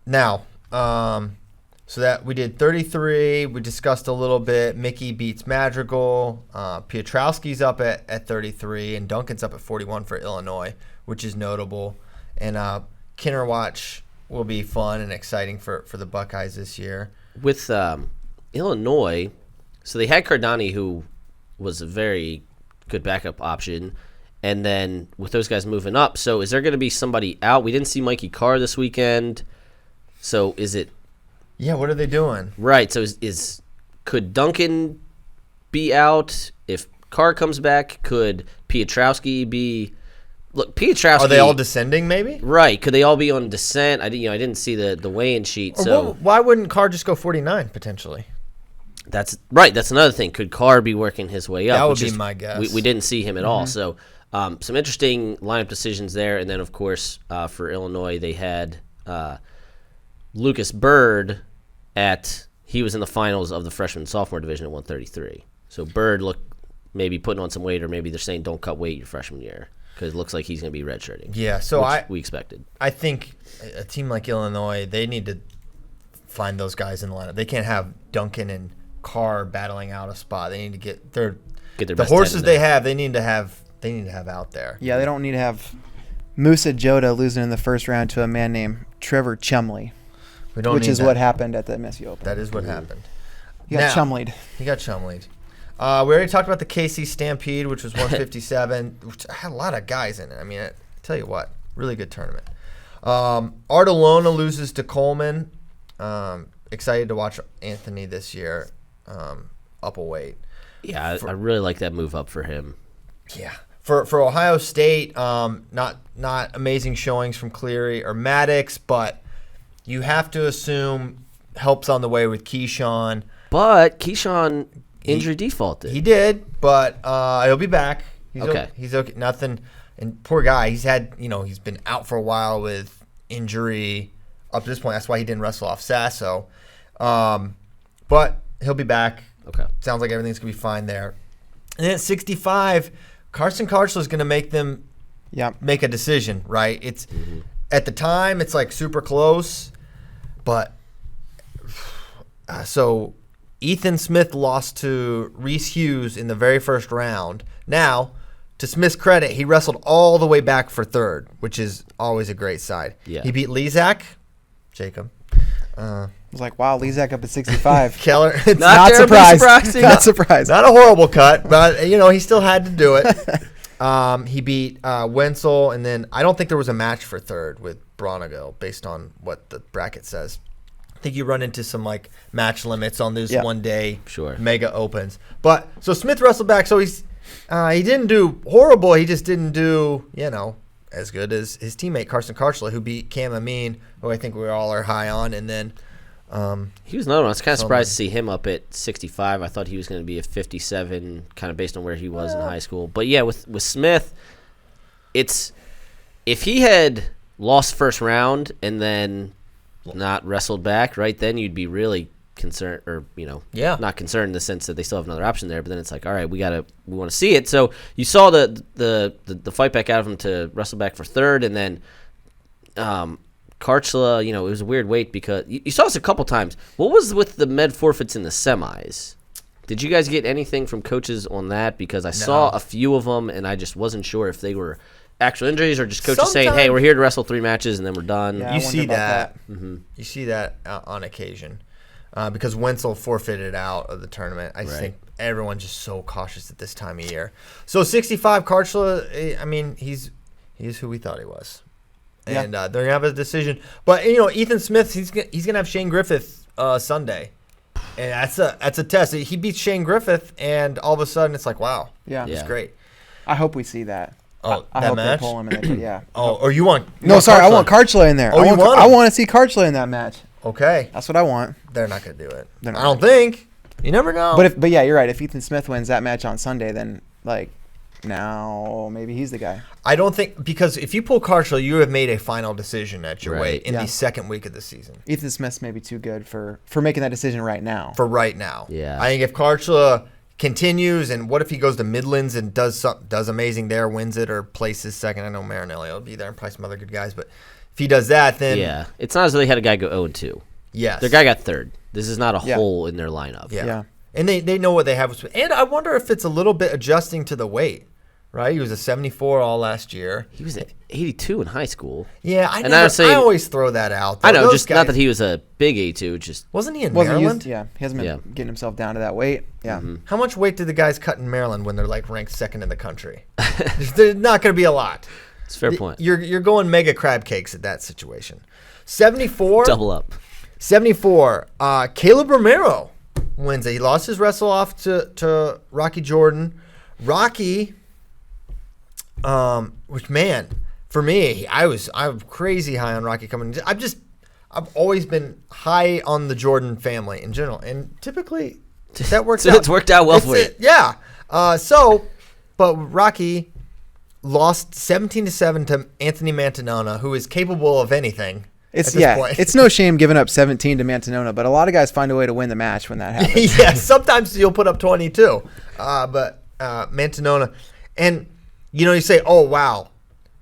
Now, so that we did 33. We discussed a little bit. Mickey beats Madrigal. Piotrowski's up at 33, and Duncan's up at 41 for Illinois, which is notable. And Kinner Watch will be fun and exciting for the Buckeyes this year. With Illinois, so they had Cardani, who was a very good backup option, and then with those guys moving up, so is there going to be somebody out? We didn't see Mikey Carr this weekend, so is it... Yeah, what are they doing? Right, so could Duncan be out if Carr comes back? Could Piotrowski be... Look, Piotrowski... Are they all descending, maybe? Right, could they all be on descent? I didn't see the weigh-in sheet, so... Why wouldn't Carr just go 49, potentially? That's right, that's another thing. Could Carr be working his way up? That would be my guess. We didn't see him at all, so some interesting lineup decisions there. And then, of course, for Illinois, they had Lucas Bird he was in the finals of the freshman-sophomore division at 133. So Bird looked maybe putting on some weight, or maybe they're saying don't cut weight your freshman year, because it looks like he's going to be redshirting. Yeah, so we expected. I think a team like Illinois, they need to find those guys in the lineup. They can't have Duncan and Carr battling out a spot. They need to get their the horses they have. They need to have out there. Yeah, they don't need to have Musa Jota losing in the first round to a man named Trevor Chumley. which is what happened at the MSU Open. That is what happened. He got chumlied. He got chumlied. We already talked about the KC Stampede, which was 157, which had a lot of guys in it. I mean, I tell you what, really good tournament. Artelona loses to Coleman. Excited to watch Anthony this year up a weight. Yeah, I really like that move up for him. Yeah. For Ohio State, not amazing showings from Cleary or Maddox, but you have to assume help's on the way with Keyshawn. But Keyshawn injury defaulted. He did, but he'll be back. He's okay. He's okay. Nothing. And poor guy, he's been out for a while with injury up to this point. That's why he didn't wrestle off Sasso. But he'll be back. Okay. Sounds like everything's going to be fine there. And then at 65, Carson Karchler is going to make them make a decision, right? It's at the time, it's like super close. But so Ethan Smith lost to Reese Hughes in the very first round. Now, to Smith's credit, he wrestled all the way back for third, which is always a great side. Yeah. He beat Lezak, Jacob. I was like, wow, Lezak up at 65. Keller. Not surprised. Surprising. Not surprised. Not a horrible cut, but, he still had to do it. He beat Wenzel, and then I don't think there was a match for third with Bronigo based on what the bracket says. I think you run into some like match limits on these 1 day mega opens. But so Smith wrestled back, so he didn't do horrible. He just didn't do as good as his teammate Carson Karchler, who beat Cam Amin, who I think we all are high on, and then he was another one. I was kind of surprised to see him up at 65. I thought he was going to be a 57, kind of based on where he was in high school. But yeah, with Smith, it's if he had lost first round and then not wrestled back, right, then you'd be really concerned, or not concerned in the sense that they still have another option there. But then it's like, all right, we want to see it. So you saw the fight back out of him to wrestle back for third, and then Karchler, it was a weird weight because you saw this a couple times. What was with the med forfeits in the semis? Did you guys get anything from coaches on that? Because I saw a few of them, and I just wasn't sure if they were actual injuries or just coaches saying, hey, we're here to wrestle 3 matches and then we're done. You see that. You see that on occasion because Wenzel forfeited out of the tournament. I just think everyone's just so cautious at this time of year. So 65, Karchler, I mean, he's who we thought he was. And they're going to have a decision. But, Ethan Smith, he's going to have Shane Griffith Sunday. And that's a test. He beats Shane Griffith, and all of a sudden it's like, wow. Yeah. It's great. I hope we see that. Oh, I that hope match? they pull him in there. Oh, or you want sorry, Karchler? I want Karchler in there. Oh, I want to see Karchler in that match. Okay. That's what I want. They're not going to do it. I don't think. You never know. But yeah, you're right. If Ethan Smith wins that match on Sunday, then now maybe he's the guy. I don't think, because if you pull Karchler, you have made a final decision at your weight in the second week of the season. Ethan Smith's maybe too good for making that decision right now. For right now. Yeah. I think if Karchler continues, and what if he goes to Midlands and does amazing there, wins it, or places second? I know Marinelli will be there and probably some other good guys, but if he does that, then yeah, it's not as though they had a guy go 0-2. Yes, their guy got third. This is not a hole in their lineup. Yeah. And they know what they have. And I wonder if it's a little bit adjusting to the weight. Right, he was a 74 all last year. He was at 82 in high school. Yeah, I always throw that out. I know, those just guys, not that he was a big 82. Just wasn't he in Maryland? He hasn't been getting himself down to that weight. Yeah. Mm-hmm. How much weight do the guys cut in Maryland when they're like ranked second in the country? There's not going to be a lot. It's a fair point. You're going mega crab cakes at that situation. 74. Double up. 74. Caleb Romero wins it. He lost his wrestle off to Rocky Jordan. Rocky. Which, man, for me, I'm crazy high on Rocky coming. I've always been high on the Jordan family in general, and typically that works out. It's worked out well for you. Yeah. But Rocky lost 17-7 to Anthony Mantanona, who is capable of anything. It's no shame giving up 17 to Mantanona, but a lot of guys find a way to win the match when that happens. Yeah, sometimes you'll put up 22, but Mantanona and. You say, oh, wow.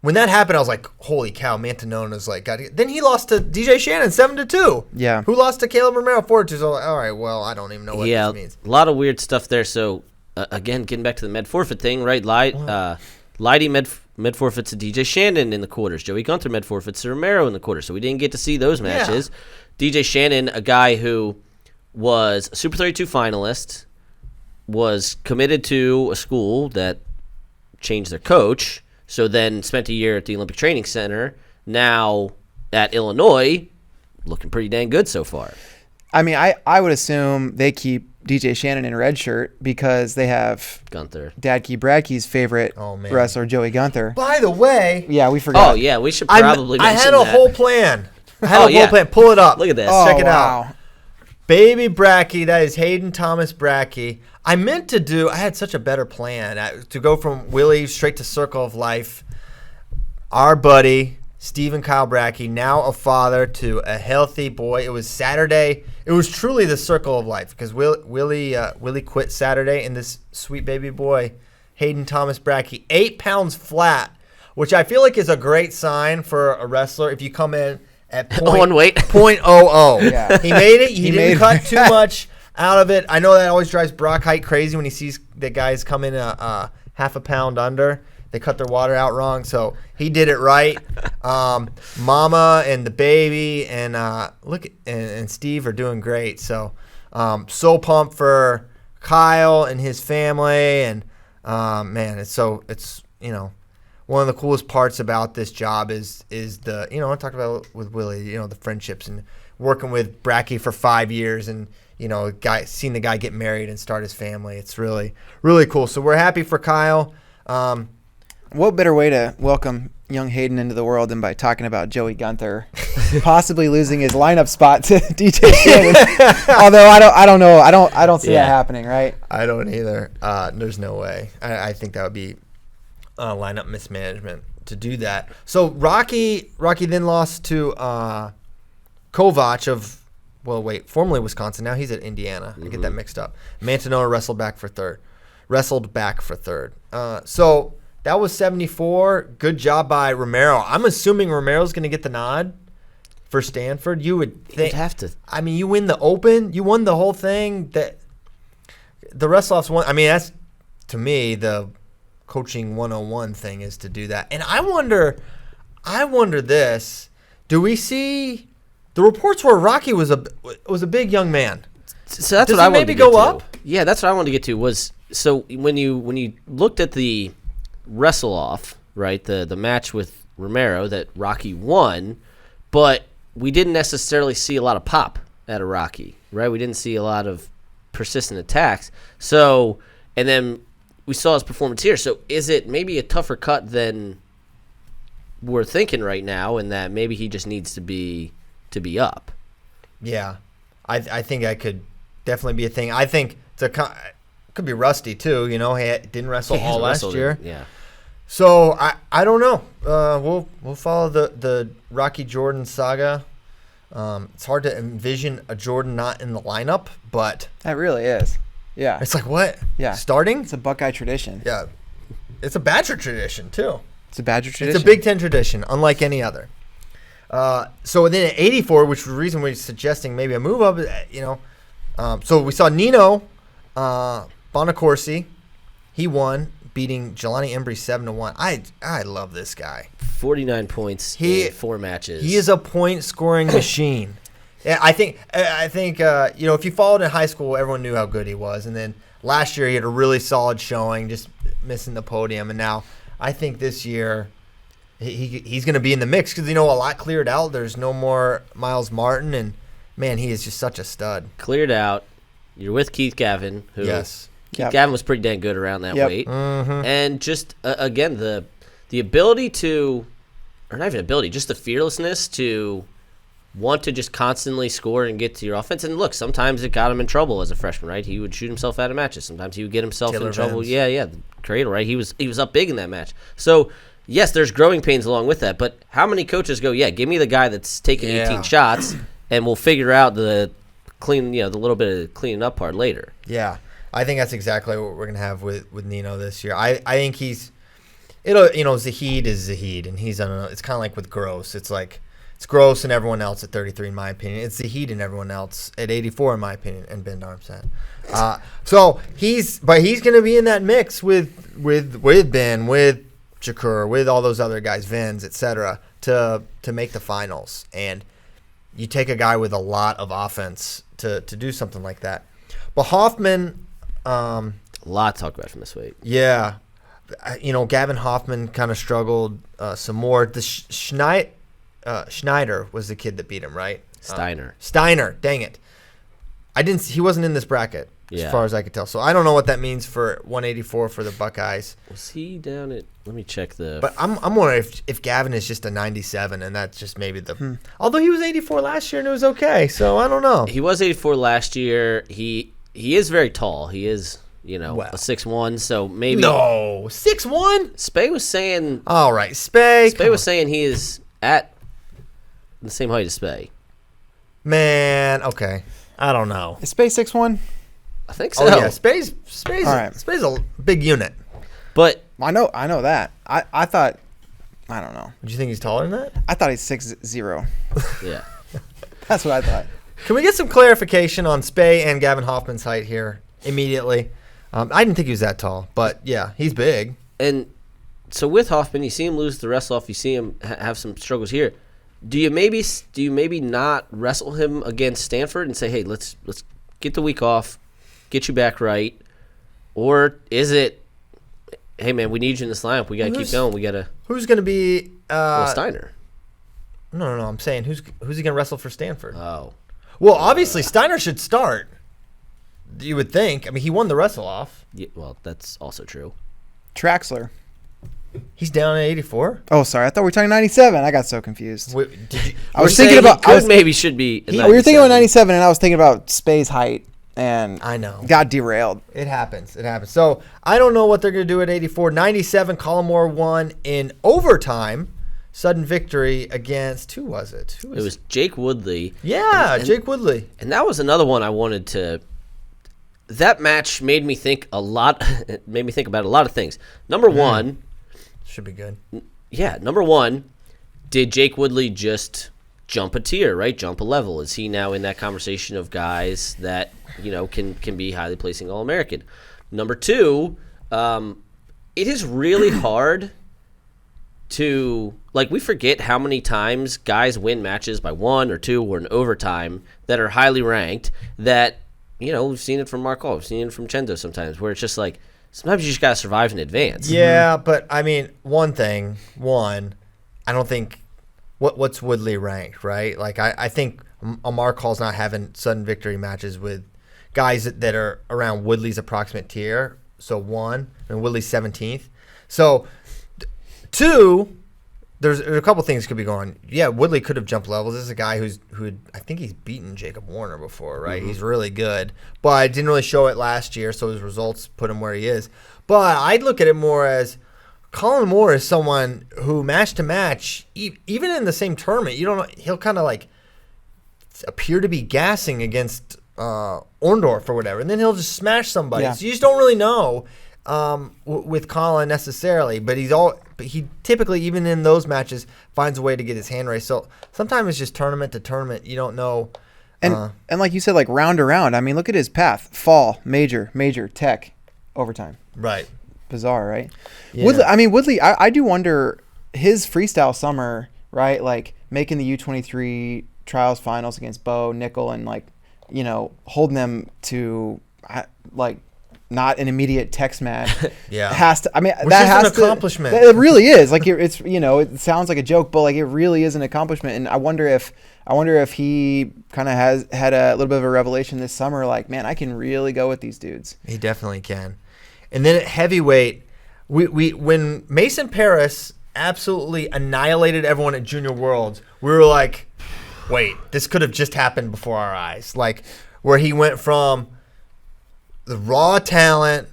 When that happened, I was like, holy cow, Mantanona's like, got it. Then he lost to DJ Shannon 7-2. Yeah. Who lost to Caleb Romero 4-2. So, all right, well, I don't even know what this means. A lot of weird stuff there. So, again, getting back to the med forfeit thing, right? Leidy med forfeits to DJ Shannon in the quarters. Joey Gunther med forfeits to Romero in the quarters. So, we didn't get to see those matches. DJ Shannon, a guy who was a Super 32 finalist, was committed to a school that changed their coach, so then spent a year at the Olympic Training Center, now at Illinois, looking pretty dang good so far. I mean, I would assume they keep DJ Shannon in a red shirt because they have Gunther. Dadke Bradke's favorite wrestler, Joey Gunther. By the way, Yeah, we forgot. Oh, yeah, we should probably I mention had a that. whole plan. I had a whole yeah. plan. Pull it up. Look at this. Oh, Check it wow. out. Baby Brackey, that is Hayden Thomas Brackey. I had such a better plan to go from Willie straight to Circle of Life. Our buddy, Stephen Kyle Brackey, now a father to a healthy boy. It was Saturday. It was truly the Circle of Life because Willie quit Saturday, and this sweet baby boy, Hayden Thomas Brackey, 8 pounds flat, which I feel like is a great sign for a wrestler if you come in at One weight. .00. Yeah. He made it. He didn't cut too much out of it. I know that always drives Brock Height crazy when he sees the guys come in half a pound under. They cut their water out wrong, so he did it right. Mama and the baby and Steve are doing great. So so pumped for Kyle and his family, and man, it's one of the coolest parts about this job is the, I talked about with Willie, the friendships and working with Brackey for 5 years and, seeing the guy get married and start his family. It's really, really cool. So we're happy for Kyle. What better way to welcome young Hayden into the world than by talking about Joey Gunther possibly losing his lineup spot to DJ Shannon? Although I don't know. I don't see that happening, right? I don't either. There's no way. I think that would be lineup mismanagement to do that. So Rocky then lost to Kovac of formerly Wisconsin. Now he's at Indiana. I get that mixed up. Mantanona wrestled back for third. So that was 74. Good job by Romero. I'm assuming Romero's going to get the nod for Stanford. You would think. You'd have to. I mean, you win the Open. You won the whole thing. That the wrestling-offs won. I mean, that's, to me, the coaching 101 thing is to do that. And I wonder this. Do we see the reports where Rocky was a big young man? So that's Does what he I wanted maybe to get go to. up? Yeah, that's what I wanted to get to. Was so when you looked at the wrestle off, right, the match with Romero that Rocky won, but we didn't necessarily see a lot of pop out of Rocky, right? We didn't see a lot of persistent attacks. So, and then we saw his performance here. So is it maybe a tougher cut than we're thinking right now, in that maybe he just needs to be up? Yeah, I think that could definitely be a thing. I think it could be rusty too. He didn't wrestle all last year. Yeah. So I don't know. We'll follow the Rocky Jordan saga. It's hard to envision a Jordan not in the lineup, but That really is. Yeah. it's like, what? Yeah. Starting? It's a Buckeye tradition. Yeah. It's a Badger tradition too. It's a Badger tradition. It's a Big Ten tradition, unlike any other. So then at 84, which was the reason we're suggesting maybe a move up, so we saw Nino Bonacorsi. He won, beating Jelani Embry 7-1. I love this guy. 49 points in 4 matches. He is a point-scoring machine. Yeah, I think if you followed in high school, everyone knew how good he was. And then last year he had a really solid showing, just missing the podium. And now I think this year he's going to be in the mix because, a lot cleared out. There's no more Miles Martin. And, man, he is just such a stud. Cleared out. You're with Keith Gavin, who Yes. Keith Gavin was pretty dang good around that weight. Mm-hmm. And just, again, the ability to, or not even ability, just the fearlessness to want to just constantly score and get to your offense. And look, sometimes it got him in trouble as a freshman, right? He would shoot himself out of matches. Sometimes he would get himself Taylor in trouble. Vance. Yeah, the Cradle, right? He was up big in that match. So, yes, there's growing pains along with that. But how many coaches go, give me the guy that's taking 18 shots, and we'll figure out the little bit of cleaning up part later. Yeah. I think that's exactly what we're going to have with Nino this year. I think Zahid is Zahid, and he's it's kind of like with Gross. It's like, it's Gross and everyone else at 33, in my opinion. It's Zahid and everyone else at 84, in my opinion, and Ben Darmstadt. So he's going to be in that mix with Ben, with Shakur, with all those other guys, Vins, etc., to make the finals. And you take a guy with a lot of offense to do something like that. But Hoffman, A lot to talk about from this weight. yeah, Gavin Hoffman kind of struggled some more. The Schneider was the kid that beat him, right? Steiner. Dang it. He wasn't in this bracket Yeah. as far as I could tell. So I don't know what that means for 184 for the Buckeyes. Was he down at? Let me check the. But I'm wondering if Gavin is just a 97 and that's just maybe the. Although he was 84 last year and it was okay, so I don't know. He was 84 last year. He is very tall. He is a 6'1", so maybe. No, 6'1". Spay was saying. All right, Spay. Spay was saying he is at the same height as Spay. Man, okay. I don't know. Is Space 6'1"? I think so. Oh yeah, Spay's All right. Spay's a big unit. But I know that. I thought, I don't know. Do you think he's taller than that? I thought he's 6'0". yeah, That's what I thought. Can we get some clarification on Spay and Gavin Hoffman's height here immediately? I didn't think he was that tall, but yeah, he's big. and so with Hoffman, you see him lose the wrestle off. You see him have some struggles here. Do you maybe not wrestle him against Stanford and say, hey, let's get the week off, get you back right, or is it, hey man, we need you in this lineup. We got to keep going. We got to. Who's going to be? Steiner. No. I'm saying who's he going to wrestle for Stanford? Oh, Well, obviously Steiner should start. You would think. I mean, he won the wrestle off. yeah, well, that's also true. Traxler. He's down at 84. Oh, sorry. I thought we were talking 97. I got so confused. Wait, did you, I was We're thinking saying about. maybe should be. We were thinking about 97, and I was thinking about Spay's height, and I know. got derailed. It happens. So I don't know what they're going to do at 84. 97, Collmore won in overtime. Sudden victory against, who was it? It was Jake Woodley. Yeah, Jake Woodley. And that was another one I wanted to. That match made me think a lot. It made me think about a lot of things. Number one. Should be good. Yeah, number one, did Jake Woodley just jump a tier, right? Jump a level? Is he now in that conversation of guys that, can be highly placing All-American? Number two, it is really hard to, we forget how many times guys win matches by 1 or 2 or in overtime that are highly ranked that, we've seen it from Mark Hall, we've seen it from Chendo sometimes, where it's just sometimes you just got to survive in advance. Yeah, but I mean, I don't think what's Woodley ranked, right? I think Mark Hall's not having sudden victory matches with guys that are around Woodley's approximate tier. So 1, and Woodley's 17th. So 2, there's a couple things could be going. Yeah, Woodley could have jumped levels. This is a guy who I think he's beaten Jacob Warner before, right? Mm-hmm. He's really good, but didn't really show it last year, so his results put him where he is. But I'd look at it more as Colin Moore is someone who match to match, even in the same tournament, you don't know, he'll kind of appear to be gassing against Orndorff or whatever, and then he'll just smash somebody. Yeah. So you just don't really know with Colin necessarily, but he typically, even in those matches, finds a way to get his hand raised. So sometimes it's just tournament to tournament. You don't know. And like you said, round to round. I mean, look at his path: fall, major, tech, overtime. Right. Bizarre, right? Yeah. Woodley. I do wonder his freestyle summer, right? Making the U23 trials finals against Bo, Nickel, and holding them to not an immediate text match. Yeah. Has to. I mean, which that has an accomplishment. It really is. It's it sounds like a joke, but it really is an accomplishment. And I wonder if he kind of has had a little bit of a revelation this summer. Man, I can really go with these dudes. He definitely can. And then at heavyweight, we when Mason Paris absolutely annihilated everyone at Junior Worlds, we were like, wait, this could have just happened before our eyes. Where he went from the raw talent,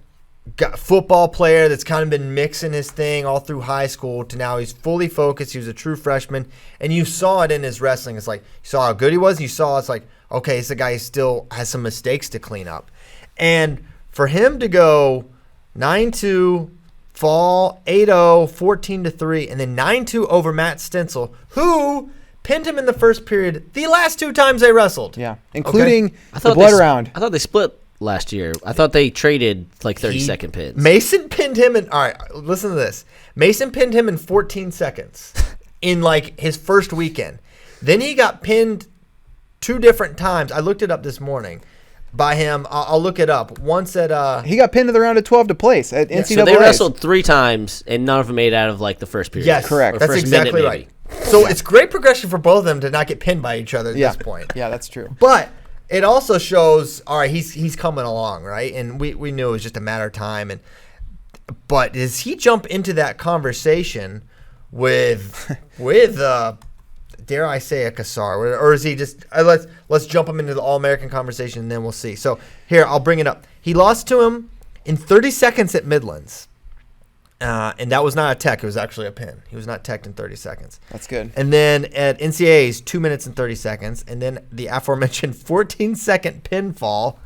football player that's kind of been mixing his thing all through high school to now he's fully focused. He was a true freshman, and you saw it in his wrestling. It's you saw how good he was. You saw it's okay, it's a guy who still has some mistakes to clean up. And for him to go 9-2, fall 8-0, 14-3, and then 9-2 over Matt Stencil, who pinned him in the first period the last 2 times they wrestled. Yeah, including the blood round. I thought they split last year. I thought they traded 30-second pins. Mason pinned him in. All right, listen to this. Mason pinned him in 14 seconds in his first weekend. Then he got pinned 2 different times. I looked it up this morning. By him, I'll look it up. Once at he got pinned to the round of 12 to place at NCAA. So they wrestled 3 times, and none of them made it out of like the first period. Yes, correct. That's exactly right. So it's great progression for both of them to not get pinned by each other at this point. Yeah, that's true. But it also shows, all right, he's coming along, right? And we knew it was just a matter of time. But does he jump into that conversation with dare I say, a Kassar, or is he just let's jump him into the All-American conversation and then we'll see. So here, I'll bring it up. He lost to him in 30 seconds at Midlands, and that was not a tech. It was actually a pin. He was not teched in 30 seconds. That's good. And then at NCAA's 2 minutes and 30 seconds, and then the aforementioned 14-second pinfall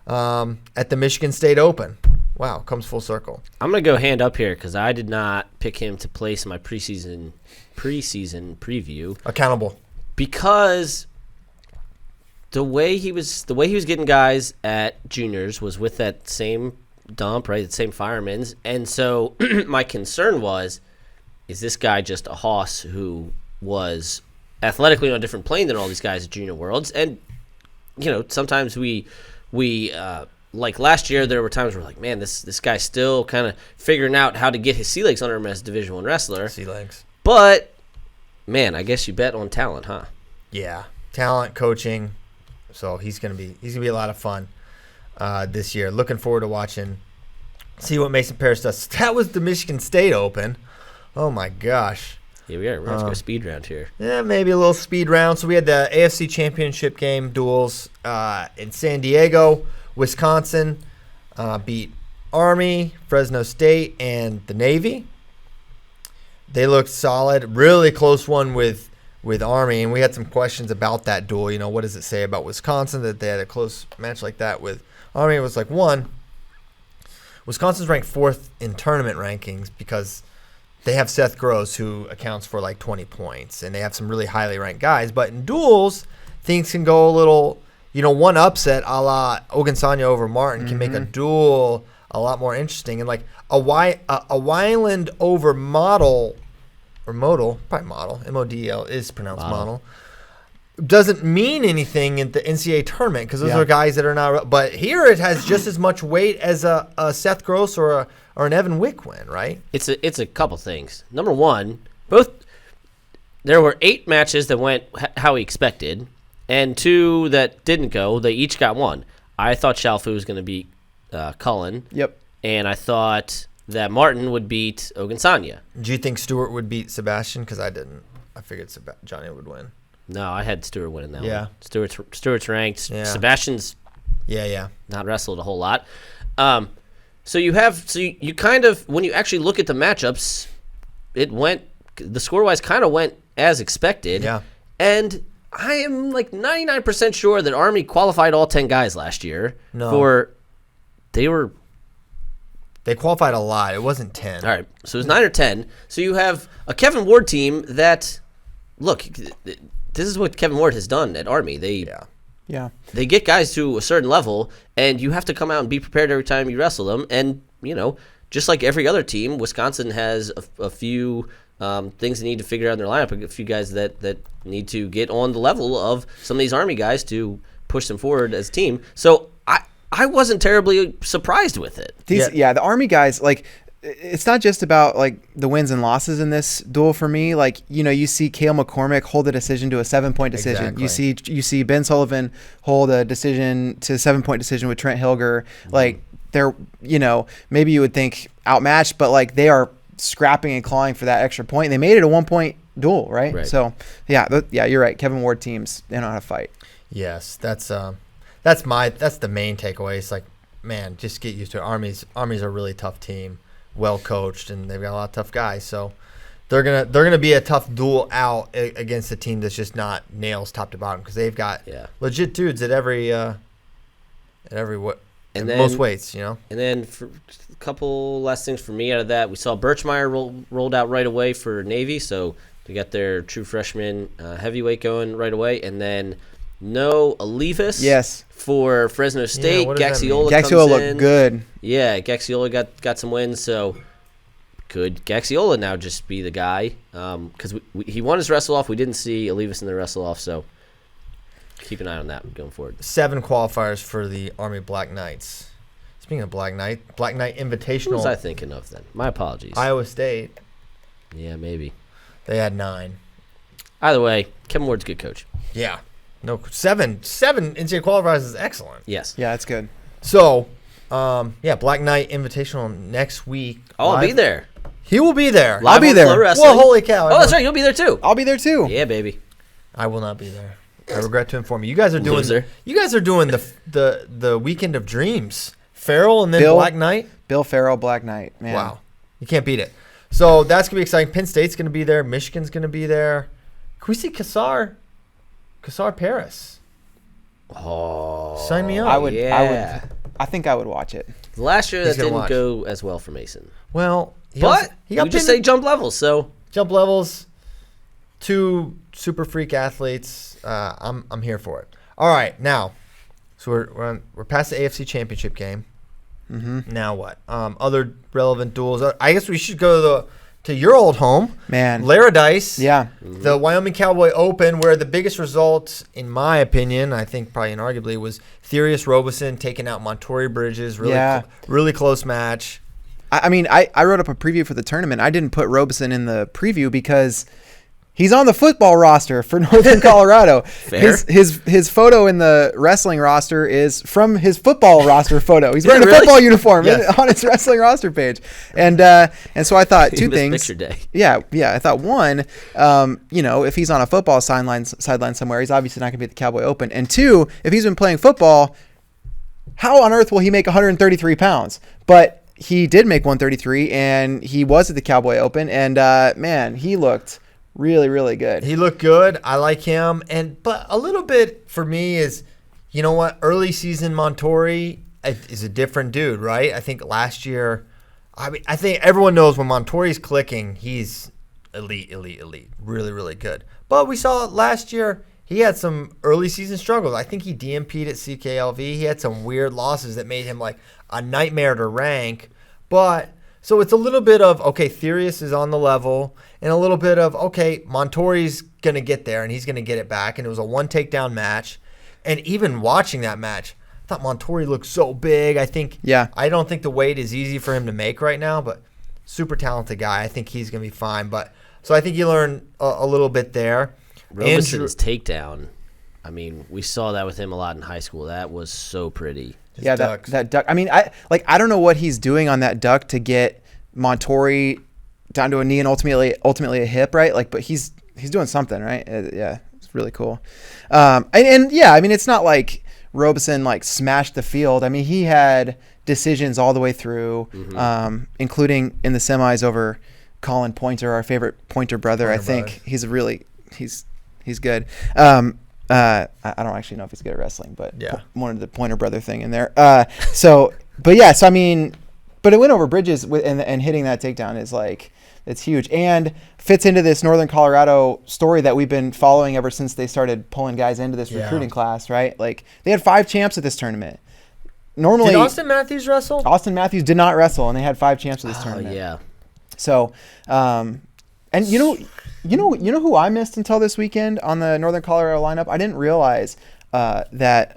at the Michigan State Open. Wow, comes full circle. I'm going to go hand up here because I did not pick him to place in my preseason preview. Accountable. Because the way he was getting guys at juniors was with that same dump, right? The same firemen's. And so my concern was, is this guy just a hoss who was athletically on a different plane than all these guys at Junior Worlds? And, sometimes we like last year, there were times where like, man, this guy's still kind of figuring out how to get his sea legs under him as a Division I wrestler. Sea legs. But, man, I guess you bet on talent, huh? Yeah, talent, coaching. So he's gonna be a lot of fun this year. Looking forward to watching. See what Mason Parrish does. That was the Michigan State Open. Oh my gosh. Yeah, we're going to go speed round here. Yeah, maybe a little speed round. So we had the AFC Championship game duels in San Diego. Wisconsin beat Army, Fresno State, and the Navy. They looked solid. Really close one with Army, and we had some questions about that duel. What does it say about Wisconsin that they had a close match like that with Army? It was like, one, Wisconsin's ranked 4th in tournament rankings because they have Seth Gross, who accounts for like 20 points, and they have some really highly ranked guys. But in duels, things can go a little, one upset a la Ogunsanya over Martin can make a duel a lot more interesting. And like a Weiland over Model, or Modal, probably Model, M-O-D-E-L is pronounced Model, doesn't mean anything in the NCAA tournament because those are guys that are not. But here it has just as much weight as a Seth Gross or an Evan Wick win, right? It's a couple things. Number one, there were 8 matches that went how we expected, and 2 that didn't go. They each got 1. I thought Shalfu was going to beat Cullen. Yep. And I thought that Martin would beat Ogunsanya. Do you think Stewart would beat Sebastian? Because I didn't. I figured Johnny would win. No, I had Stewart winning that Yeah. one. Stewart's ranked. Yeah. Sebastian's Yeah. not wrestled a whole lot. So you kind of, when you actually look at the matchups, the score-wise kind of went as expected. Yeah. And I am like 99% sure that Army qualified all 10 guys last year. No. They qualified a lot. It wasn't 10. All right. So it was 9 or 10. So you have a Kevin Ward team that, look, this is what Kevin Ward has done at Army. They get guys to a certain level, and you have to come out and be prepared every time you wrestle them. And, just like every other team, Wisconsin has a few things they need to figure out in their lineup, a few guys that need to get on the level of some of these Army guys to push them forward as a team. So I wasn't terribly surprised with it. The Army guys, like, it's not just about like the wins and losses in this duel for me. Like, you see Cale McCormick hold a decision to a 7-point decision. Exactly. You see Ben Sullivan hold a decision to a 7-point decision with Trent Hilger. Like, they're, maybe you would think outmatched, but like they are scrapping and clawing for that extra point. They made it a 1-point duel, right? So yeah, you're right. Kevin Ward teams, they know how to fight. Yes, that's the main takeaway. It's like, man, just get used to it. Army's a really tough team, well coached, and they've got a lot of tough guys. So they're gonna be a tough duel out against a team that's just not nails top to bottom because they've got legit dudes at most weights, And then for a couple last things for me out of that, we saw Birchmeyer rolled out right away for Navy, so they got their true freshman heavyweight going right away, and then no Olivas for Fresno State. Gaxiola looked good. Yeah, Gaxiola got some wins, so could Gaxiola now just be the guy? Because he won his wrestle off. We didn't see Olivas in the wrestle off, so keep an eye on that going forward. 7 qualifiers for the Army Black Knights. Speaking of Black Knight Invitational. What was I thinking of then? My apologies. Iowa State. Yeah, maybe. They had 9. Either way, Kevin Ward's a good coach. Yeah. No, 7 NCAA qualifiers is excellent. Yes. Yeah, that's good. So, Black Knight Invitational next week. Oh, I'll be there. He will be there. Live I'll be on there. FloWrestling. Well, holy cow. Oh, that's right. You'll be there too. I'll be there too. Yeah, baby. I will not be there. I regret to inform you. You guys are doing Loser. the Weekend of Dreams. Farrell and then Bill- Black Knight. Bill Farrell, Black Knight. Man. Wow. You can't beat it. So that's going to be exciting. Penn State's going to be there. Michigan's going to be there. Can we see Kassar Paris? Oh. Sign me up. I think I would watch it. Last year He's that gonna didn't watch. go as well for Mason. Well, But he got you just pinned- say jump levels, so jump levels, 2 super freak athletes. I'm here for it. All right, now, so we're past the AFC Championship game. Mm-hmm. Now what? Other relevant duels. I guess we should go to your old home, Man. Laradice. Yeah. The Wyoming Cowboy Open, where the biggest result, in my opinion, I think probably inarguably, was Therius Robeson taking out Montori Bridges. Really close match. I mean, I wrote up a preview for the tournament. I didn't put Robeson in the preview because he's on the football roster for Northern Colorado. Fair. His photo in the wrestling roster is from his football roster photo. He's wearing a really? football uniform Yes. on his wrestling roster page. And so I thought two He missed things. picture day. Yeah. I thought one, if he's on a football sideline somewhere, he's obviously not going to be at the Cowboy Open. And 2, if he's been playing football, how on earth will he make 133 pounds? But he did make 133, and he was at the Cowboy Open, and man, he looked really, really good. He looked good. I like him. But a little bit for me is, you know what? Early season Montori is a different dude, right? I think last year, I think everyone knows when Montori's clicking, he's elite. Really, really good. But we saw last year, he had some early season struggles. I think he DMP'd at CKLV. He had some weird losses that made him like a nightmare to rank. But so it's a little bit of, okay, Therius is on the level, and a little bit of, okay, Montori's going to get there, and he's going to get it back. And it was a 1 takedown match. And even watching that match, I thought Montori looked so big. I don't think the weight is easy for him to make right now, but super talented guy. I think he's going to be fine. So I think you learn a little bit there. Robeson's takedown. I mean, we saw that with him a lot in high school. That was so pretty. Yeah, that duck. I mean, I don't know what he's doing on that duck to get Montori down to a knee and ultimately a hip, right? Like, but he's doing something, right? Yeah, it's really cool. And yeah, I mean, it's not like Robeson like smashed the field. I mean, he had decisions all the way through, including in the semis over Colin Pointer, our favorite Pointer brother. I think he's he's good. I don't actually know if he's good at wrestling, but yeah, wanted the Pointer brother thing in there. So I mean, but it went over bridges and hitting that takedown is like, it's huge and fits into this Northern Colorado story that we've been following ever since they started pulling guys into this recruiting class, right? Like they had 5 champs at this tournament. Normally, did Austin Matthews wrestle? Austin Matthews did not wrestle, and they had 5 champs at this tournament. Yeah. So, and you know who I missed until this weekend on the Northern Colorado lineup? I didn't realize that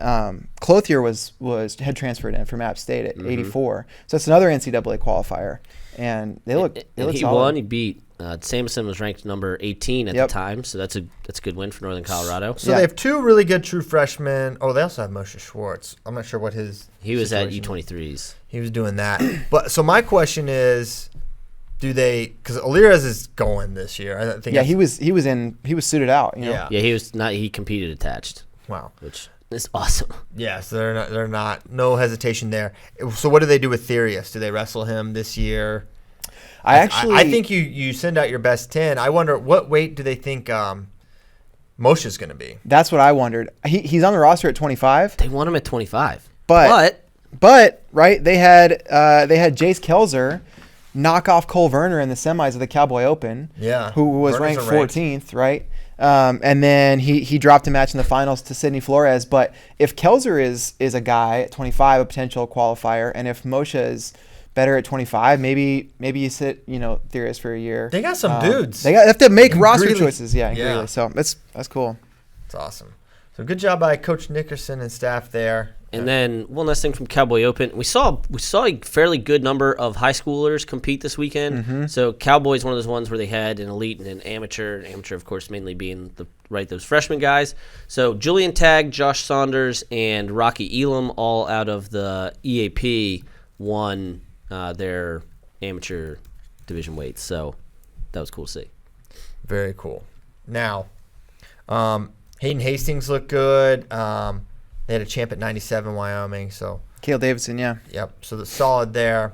Clothier was head transferred in from App State at 84. So it's another NCAA qualifier, and they look he solid. won. He beat Samuelson was ranked number 18 at the time, so that's a good win for Northern Colorado. So they have 2 really good true freshmen. Oh, they also have Moshe Schwartz. I'm not sure what his He was at situation U23s. He was doing that. But so my question is, because Alirez is going this year. I think. Yeah, he was suited out. You know? Yeah. Yeah, he was not. He competed attached. Wow. Which is awesome. Yeah, so they're not no hesitation there. So what do they do with Therius? Do they wrestle him this year? I think you send out your best 10. I wonder what weight do they think Moshe's going to be? That's what I wondered. He's on the roster at 25. They want him at 25. But right, they had Jace Kelzer knock off Cole Verner in the semis of the Cowboy Open. Yeah, who was Verner's ranked 14th, right? And then he dropped a match in the finals to Sidney Flores. But if Kelzer is a guy at 25, a potential qualifier, and if Moshe is better at 25, maybe you sit Therius for a year. They got some dudes. They have to make roster Greeley. choices. Yeah, in Yeah. Greeley. So that's cool. It's awesome. So good job by Coach Nickerson and staff there. And then one last thing from Cowboy Open. We saw a fairly good number of high schoolers compete this weekend. Mm-hmm. So Cowboy is one of those ones where they had an elite and an amateur. An amateur, of course, mainly being those freshman guys. So Julian Tagg, Josh Saunders, and Rocky Elam, all out of the EAP, won their amateur division weights. So that was cool to see. Very cool. Now, Hayden Hastings looked good. They had a champ at 97 Wyoming. So Cale Davidson, yeah. Yep. So the solid there.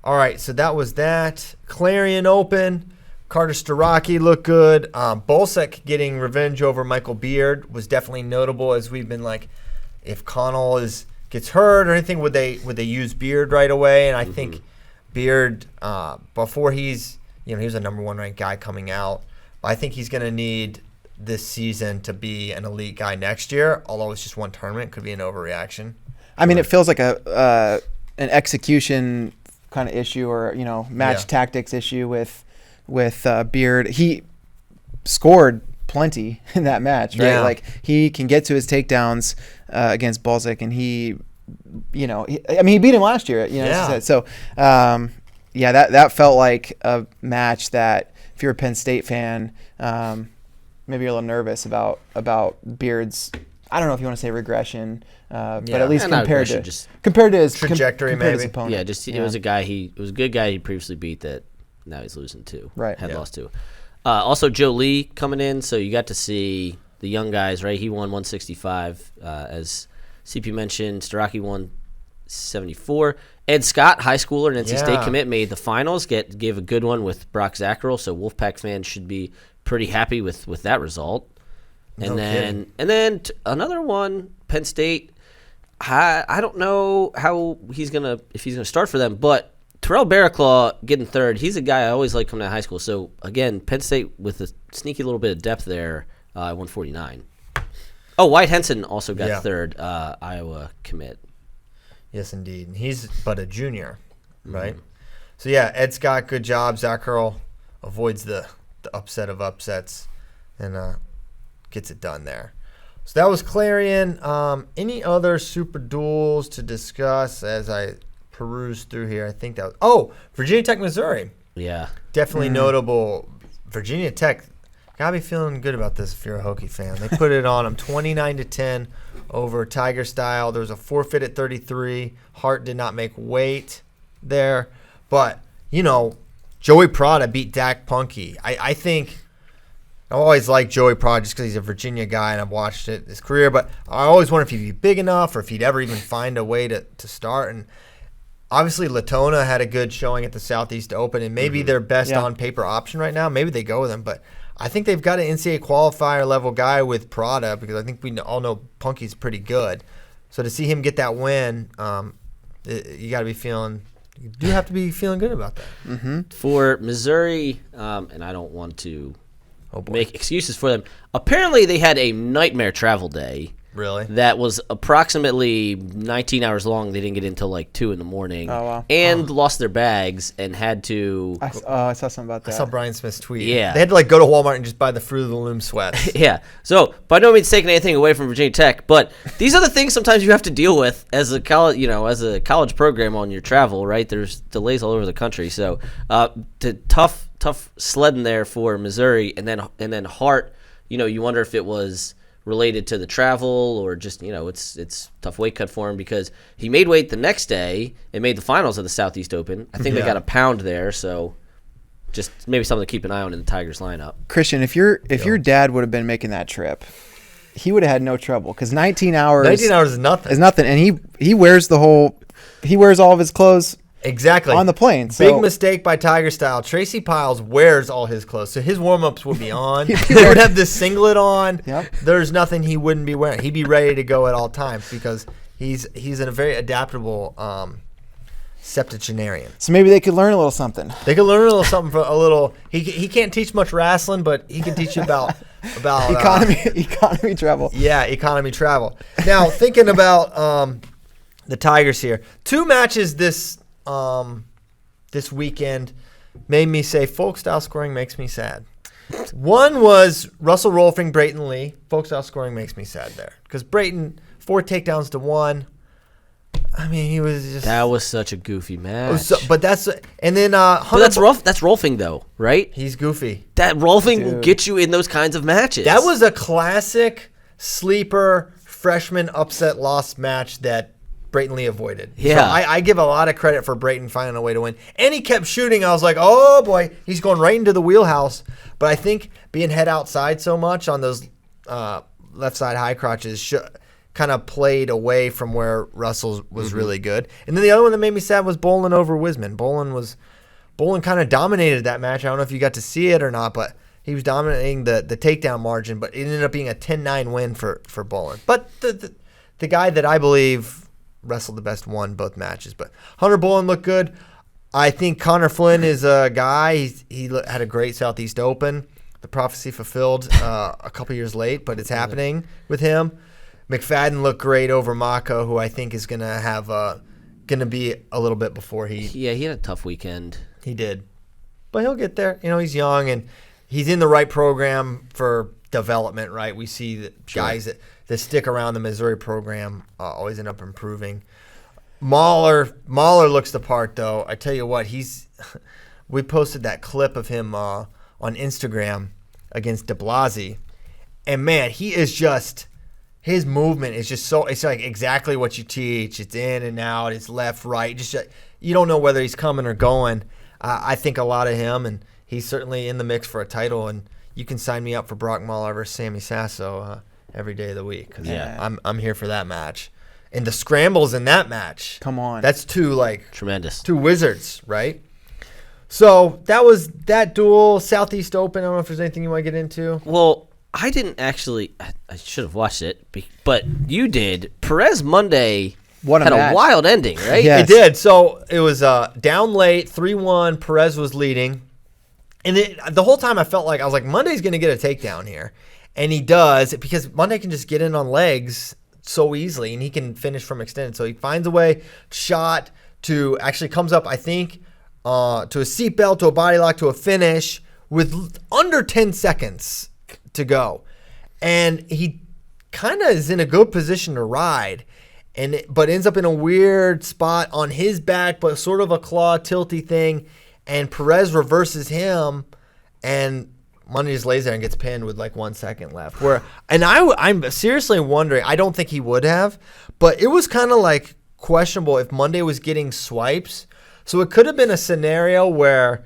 All right. So that was that. Clarion Open. Carter Starocki looked good. Bolsek getting revenge over Michael Beard was definitely notable, as we've been like, if Connell gets hurt or anything, would they use Beard right away? And I think Beard, before he was a number 1 ranked guy coming out, I think he's going to need this season to be an elite guy next year. Although it's just one tournament, could be an overreaction. I mean, it feels like an execution kind of issue, or match tactics issue with Beard. He scored plenty in that match, right? Yeah. Like, he can get to his takedowns against Balzic, and he beat him last year. So that felt like a match that, if you're a Penn State fan, maybe you're a little nervous about Beard's, I don't know if you want to say regression, but at least compared to his trajectory, compared to his maybe. opponent. Yeah, it was a guy. It was a good guy he previously beat that now he's losing to. Right. Had lost to. Also, Joe Lee coming in, so you got to see the young guys, right? He won 165, as CP mentioned. Starocki won 74. Ed Scott, high schooler, an NC State commit, made the finals. Gave a good one with Brock Zackerl, so Wolfpack fans should be pretty happy with that result. And then another one, Penn State. I don't know if he's gonna start for them, but Terrell Barraclaw getting third. He's a guy I always like coming out of high school. So again, Penn State with a sneaky little bit of depth there, 149. Oh, White Henson also got third, Iowa commit. Yes, indeed. And he's but a junior, right? So yeah, Ed Scott, good job. Zach Earl avoids the upset of upsets and gets it done there. So that was Clarion. Any other super duels to discuss as I peruse through here? I think that was Virginia Tech, Missouri. Yeah. Definitely notable. Virginia Tech, gotta be feeling good about this if you're a Hokie fan. They put it on them 29-10 over Tiger Style. There was a forfeit at 33. Hart did not make weight there. But, Joey Prada beat Dak Punky. I think I always liked Joey Prada just because he's a Virginia guy and I've watched his career. But I always wonder if he'd be big enough or if he'd ever even find a way to start. And obviously, Latona had a good showing at the Southeast Open, and maybe their best on-paper option right now. Maybe they go with him. But I think they've got an NCAA qualifier level guy with Prada because I think we all know Punky's pretty good. So to see him get that win, you got to be feeling – you do have to be feeling good about that. Mm-hmm. For Missouri, and I don't want to make excuses for them, apparently they had a nightmare travel day. Really? That was approximately 19 hours long. They didn't get in until like 2 in the morning. Oh, wow. And lost their bags and had to... I saw something about that. I saw Brian Smith's tweet. Yeah. They had to go to Walmart and just buy the Fruit of the Loom sweats. Yeah. So by no means taking anything away from Virginia Tech, but these are the things sometimes you have to deal with as a college program on your travel, right? There's delays all over the country. So tough sledding there for Missouri, and then Hart, you wonder if it was related to the travel or just, it's tough weight cut for him because he made weight the next day and made the finals of the Southeast Open. I think they got a pound there, so just maybe something to keep an eye on in the Tigers lineup. Christian, if your dad would have been making that trip, he would have had no trouble because 19 hours is nothing. Is nothing, and he wears all of his clothes. Exactly. On the plane. Big mistake by Tiger Style. Tracy Piles wears all his clothes, so his warm-ups would be on. He would have this singlet on. Yep. There's nothing he wouldn't be wearing. He'd be ready to go at all times because he's a very adaptable septuagenarian. So maybe they could learn a little something. They could learn a little something from a little. He can't teach much wrestling, but he can teach you about economy travel. Yeah, economy travel. Now thinking about the Tigers here, 2 matches this weekend made me say folk style scoring makes me sad. One was Russell Rolfing, Brayton Lee. Folks outscoring makes me sad there because Brayton 4 takedowns to 1. I mean, he was just. That was such a goofy match. But that's and then but that's Rolfing though, right? He's goofy. That Rolfing will get you in those kinds of matches. That was a classic sleeper freshman upset loss match that Brayton Lee avoided. Yeah. So I give a lot of credit for Brayton finding a way to win. And he kept shooting. I was like, oh, boy, he's going right into the wheelhouse. But I think being head outside so much on those left side high crotches kind of played away from where Russell was really good. And then the other one that made me sad was Bolin over Wisman. Bolin kind of dominated that match. I don't know if you got to see it or not, but he was dominating the takedown margin. But it ended up being a 10-9 win for Bolin. But the guy that I believe wrestled the best won both matches. But Hunter Bolin looked good. I think Connor Flynn is a guy. He had a great Southeast Open. The prophecy fulfilled a couple years late, but it's happening with him. McFadden looked great over Mako, who I think is going to be a little bit before he. Yeah, he had a tough weekend. He did, but he'll get there. He's young and he's in the right program for development. Right, we see that guys that stick around the Missouri program always end up improving. Mahler looks the part, though. I tell you what, we posted that clip of him on Instagram against de Blasi, and man, he is just. His movement is just it's like exactly what you teach. It's in and out. It's left, right. Just you don't know whether he's coming or going. I think a lot of him, and he's certainly in the mix for a title. And you can sign me up for Brock Mahler versus Sammy Sasso every day of the week. I'm here for that match. And the scrambles in that match. Come on. That's Tremendous. Two wizards, right? So that was that duel, Southeast Open. I don't know if there's anything you want to get into. Well, I didn't actually. I should have watched it, but you did. Perez Monday had a wild ending, right? Yes. It did. So it was down late, 3-1. Perez was leading. And the whole time I felt like, I was like, Monday's going to get a takedown here. And he does, because Monday can just get in on legs so easily, and he can finish from extended. So he finds a way, shot, to actually comes up, I think, to a seatbelt, to a body lock, to a finish with under 10 seconds to go, and he kind of is in a good position to ride, but ends up in a weird spot on his back, but sort of a claw tilty thing, and Perez reverses him, and Monday just lays there and gets pinned with like 1 second left. I'm seriously wondering. I don't think he would have, but it was kind of like questionable if Monday was getting swipes, so it could have been a scenario where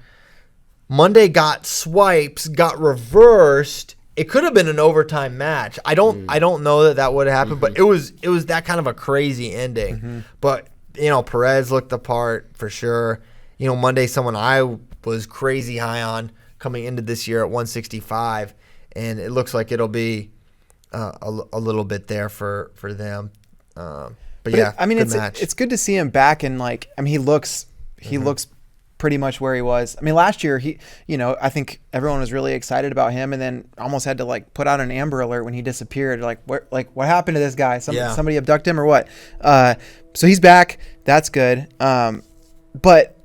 Monday got swipes, got reversed. It could have been an overtime match. I don't know that would have happened, but it was that kind of a crazy ending. But Perez looked the part for sure. Monday, someone I was crazy high on coming into this year at 165, and it looks like it'll be a little bit there for them. But yeah, it's good to see him back, and he looks pretty much where he was. Last year I think everyone was really excited about him, and then almost had to put out an Amber Alert when he disappeared. What happened to this guy? Somebody abducted him or what? So he's back. That's good. But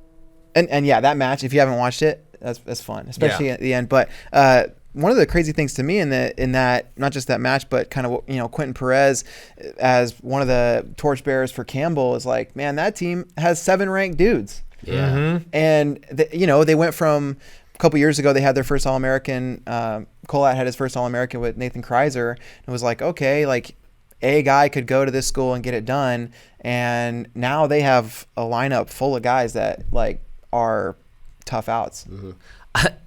that match, if you haven't watched it, that's fun, especially at the end. But one of the crazy things to me in that not just that match, but kind of Quentin Perez as one of the torchbearers for Campbell is man, that team has 7 ranked dudes. Yeah. And they went from a couple years ago, they had their first All-American. Colat had his first All-American with Nathan Kreiser. It was okay, a guy could go to this school and get it done. And now they have a lineup full of guys that are tough outs.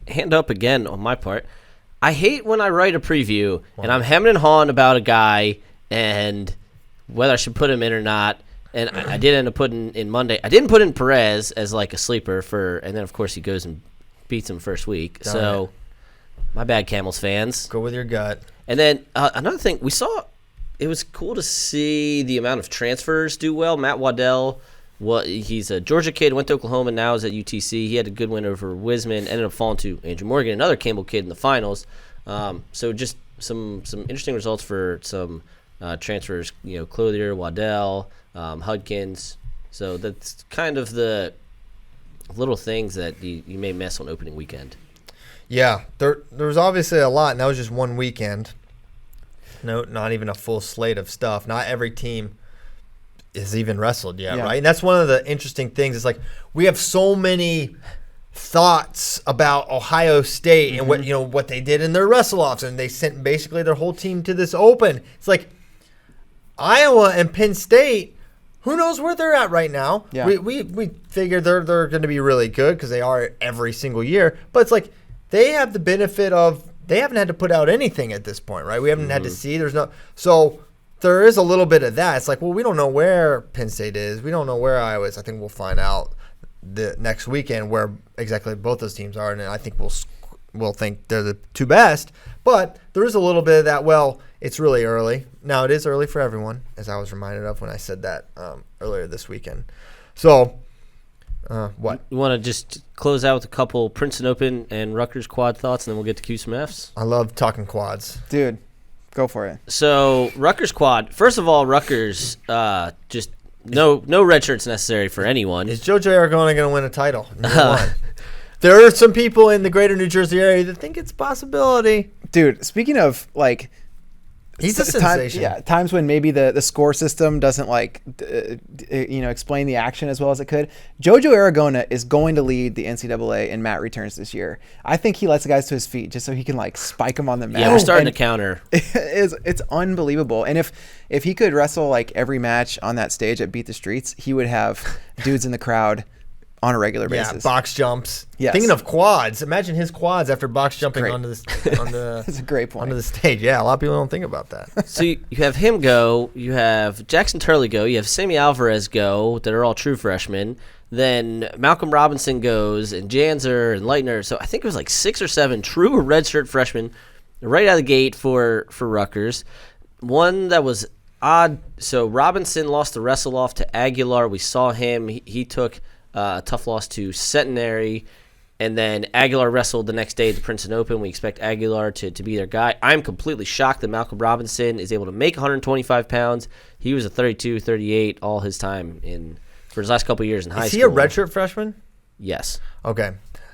Hand up again on my part. I hate when I write a preview and I'm hemming and hawing about a guy and whether I should put him in or not. And I did end up putting in Monday. I didn't put in Perez as a sleeper and then of course he goes and beats him first week. So my bad, Camels fans. Go with your gut. And then another thing we saw, it was cool to see the amount of transfers do well. Matt Waddell, he's a Georgia kid, went to Oklahoma, now is at UTC. He had a good win over Wisman, ended up falling to Andrew Morgan, another Campbell kid in the finals. So just some interesting results for some transfers. Clothier, Waddell. Hudkins. So that's kind of the little things that you may miss on opening weekend. Yeah, there was obviously a lot, and that was just one weekend. No, not even a full slate of stuff. Not every team is even wrestled yet, right? And that's one of the interesting things. It's like we have so many thoughts about Ohio State and what they did in their wrestle-offs, and they sent basically their whole team to this Open. It's like Iowa and Penn State. Who knows where they're at right now? Yeah. We figure they're going to be really good because they are every single year. But it's like they have the benefit of they haven't had to put out anything at this point, right? We haven't had to see. So there is a little bit of that. It's like, well, we don't know where Penn State is. We don't know where Iowa is. I think we'll find out the next weekend where exactly both those teams are, and I think we'll think they're the two best. But there is a little bit of that. Well, it's really early. Now, it is early for everyone, as I was reminded of when I said that earlier this weekend. So, what? You want to just close out with a couple Princeton Open and Rutgers quad thoughts, and then we'll get to Q some Fs? I love talking quads. Dude, go for it. So, Rutgers quad. First of all, Rutgers, just no red shirts necessary for anyone. Is JoJo Aragona going to win a title? There are some people in the greater New Jersey area that think it's a possibility. Dude, speaking of, like, he's a sensation. Times when maybe the score system doesn't explain the action as well as it could. JoJo Aragona is going to lead the NCAA in mat returns this year. I think he lets the guys to his feet just so he can spike them on the mat. Yeah, we're starting to counter. It's unbelievable. And if he could wrestle every match on that stage at Beat the Streets, he would have dudes in the crowd on a regular basis. Yeah, box jumps. Yes. Thinking of quads, imagine his quads after box jumping onto the That's a great point. onto the stage. Yeah, a lot of people don't think about that. So you have him go, you have Jackson Turley go, you have Sammy Alvarez go, that are all true freshmen. Then Malcolm Robinson goes, and Janzer and Leitner. So I think it was 6 or 7 true redshirt freshmen right out of the gate for Rutgers. One that was odd. So Robinson lost the wrestle off to Aguilar. We saw him. He took a tough loss to Centenary, and then Aguilar wrestled the next day at the Princeton Open. We expect Aguilar to be their guy. I'm completely shocked that Malcolm Robinson is able to make 125 pounds. He was a 32, 38 all his time for his last couple of years in high school. Is he a redshirt freshman? Yes. Okay.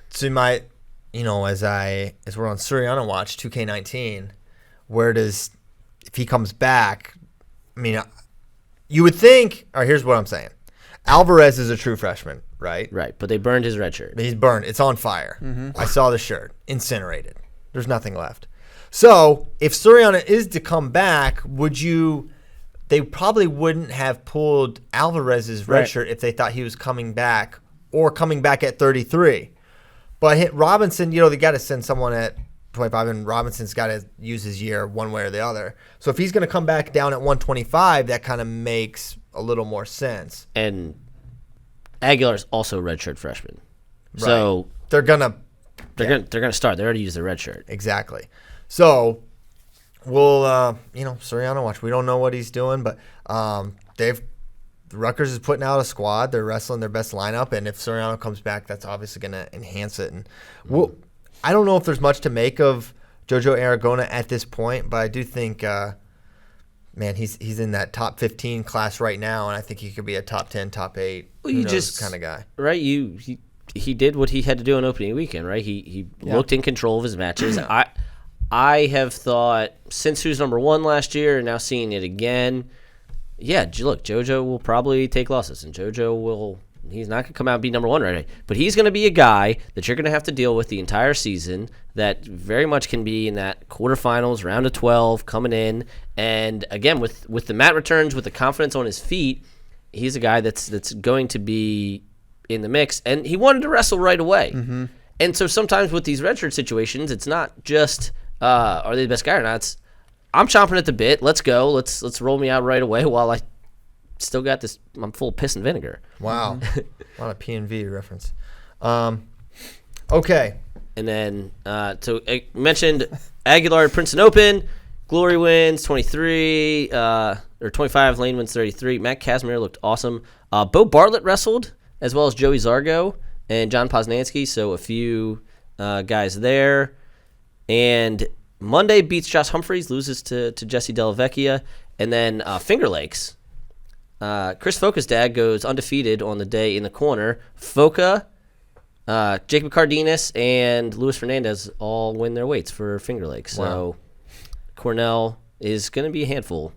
So you might, as we're on Suriano Watch 2K19, if he comes back, you would think, or here's what I'm saying. Alvarez is a true freshman, right? Right, but they burned his red shirt. He's burned. It's on fire. Mm-hmm. I saw the shirt. Incinerated. There's nothing left. So if Suriano is to come back, they probably wouldn't have pulled Alvarez's red shirt if they thought he was coming back or coming back at 33. But Robinson, they got to send someone at 25, and Robinson's got to use his year one way or the other. So if he's going to come back down at 125, that kind of makes a little more sense. And Aguilar's also a redshirt freshman. Right. So they're gonna start. They already used their red shirt. Exactly. So we'll Suriano Watch. We don't know what he's doing, but Rutgers is putting out a squad. They're wrestling their best lineup, and if Suriano comes back, that's obviously going to enhance it. And I don't know if there's much to make of JoJo Aragona at this point, but I do think he's in that top 15 class right now, and I think he could be a top 10, top 8 kind of guy. Right? He did what he had to do on opening weekend, right? He looked in control of his matches. I have thought, since he was number 1 last year and now seeing it again, look, JoJo will probably take losses, and he's not going to come out and be number 1 right away. But he's going to be a guy that you're going to have to deal with the entire season that very much can be in that quarterfinals, round of 12, coming in. And, again, with the mat returns, with the confidence on his feet, he's a guy that's going to be in the mix. And he wanted to wrestle right away. Mm-hmm. And so sometimes with these redshirt situations, it's not just are they the best guy or not. It's, I'm chomping at the bit. Let's go. Let's roll me out right away while I still got this. I'm full of piss and vinegar. Wow. A lot of P&V reference. Okay. And then, so I mentioned Aguilar at Princeton Open. Glory wins 23, or 25. Lane wins 33. Matt Casimir looked awesome. Bo Bartlett wrestled, as well as Joey Zargo and John Poznansky. So a few guys there. And Monday beats Josh Humphreys, loses to Jesse Della Vecchia. And then Finger Lakes. Chris Foca's dad goes undefeated on the day in the corner. Foca Jacob Cardenas and Luis Fernandez all win their weights for Finger Lakes. So Cornell is going to be a handful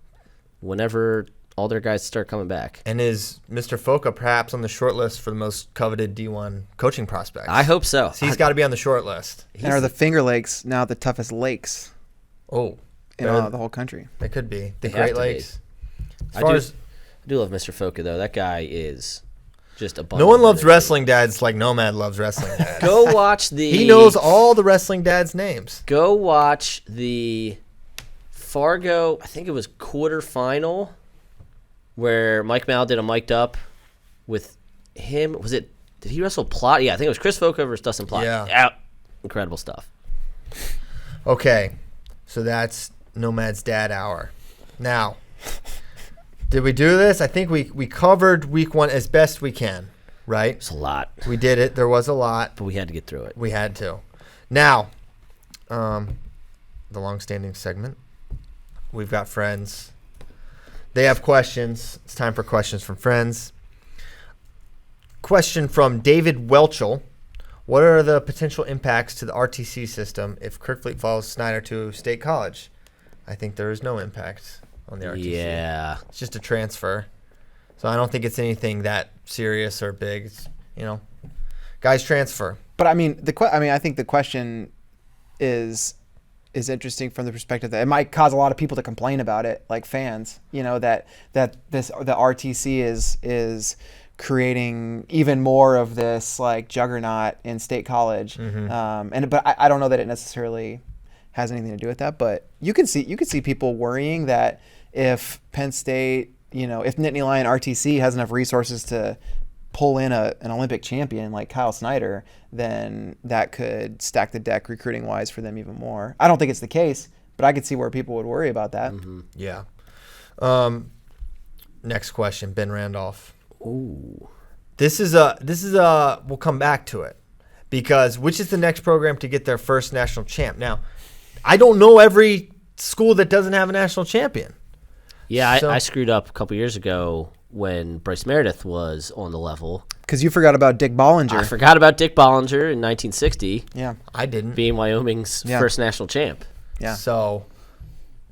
whenever all their guys start coming back. And is Mr. Foca perhaps on the short list for the most coveted D1 coaching prospects? I hope so. So he's got to be on the short list. And are the Finger Lakes now the toughest lakes Oh, in the whole country? they could be. The They have Great to be. Lakes. As I far do, as I do love Mr. Foca, though. That guy is just a bunch. no one loves wrestling dads like Nomad loves wrestling dads. Go watch the. He knows all the wrestling dads' names. Go watch the Fargo, I think it was quarterfinal, where Mike Mal did a mic'd up with him. Did he wrestle Plot? Yeah, I think it was Chris Foca versus Dustin Plot. Yeah. Incredible stuff. Okay, so that's Nomad's dad hour. Now, did we do this? I think we covered week 1 as best we can, right? It's a lot, We did it. There was a lot. but we had to get through it. We had to. Now, the long-standing segment. We've got friends. They have questions. It's time for questions from friends. Question from David Welchel. What are the potential impacts to the RTC system if Kerkvliet follows Snyder to State College? I think there is no impact on the RTC. Yeah. It's just a transfer. So I don't think it's anything that serious or big. It's, guys transfer. But I mean, I think the question is interesting from the perspective that it might cause a lot of people to complain about it, like fans. That the RTC is creating even more of this like juggernaut in State College. But I don't know that it necessarily has anything to do with that. But you can see people worrying that if Penn State, if Nittany Lion RTC has enough resources to pull in an Olympic champion like Kyle Snyder, then that could stack the deck recruiting wise for them even more. I don't think it's the case, but I could see where people would worry about that. Yeah. Next question, Ben Randolph. Ooh. This is a we'll come back to it because which is the next program to get their first national champ? Now, I don't know every school that doesn't have a national champion. Yeah, I screwed up a couple years ago when Bryce Meredith was on the level. Because you forgot about Dick Bollinger. I forgot about Dick Bollinger in 1960. Yeah. I didn't. Being Wyoming's first national champ. Yeah. So,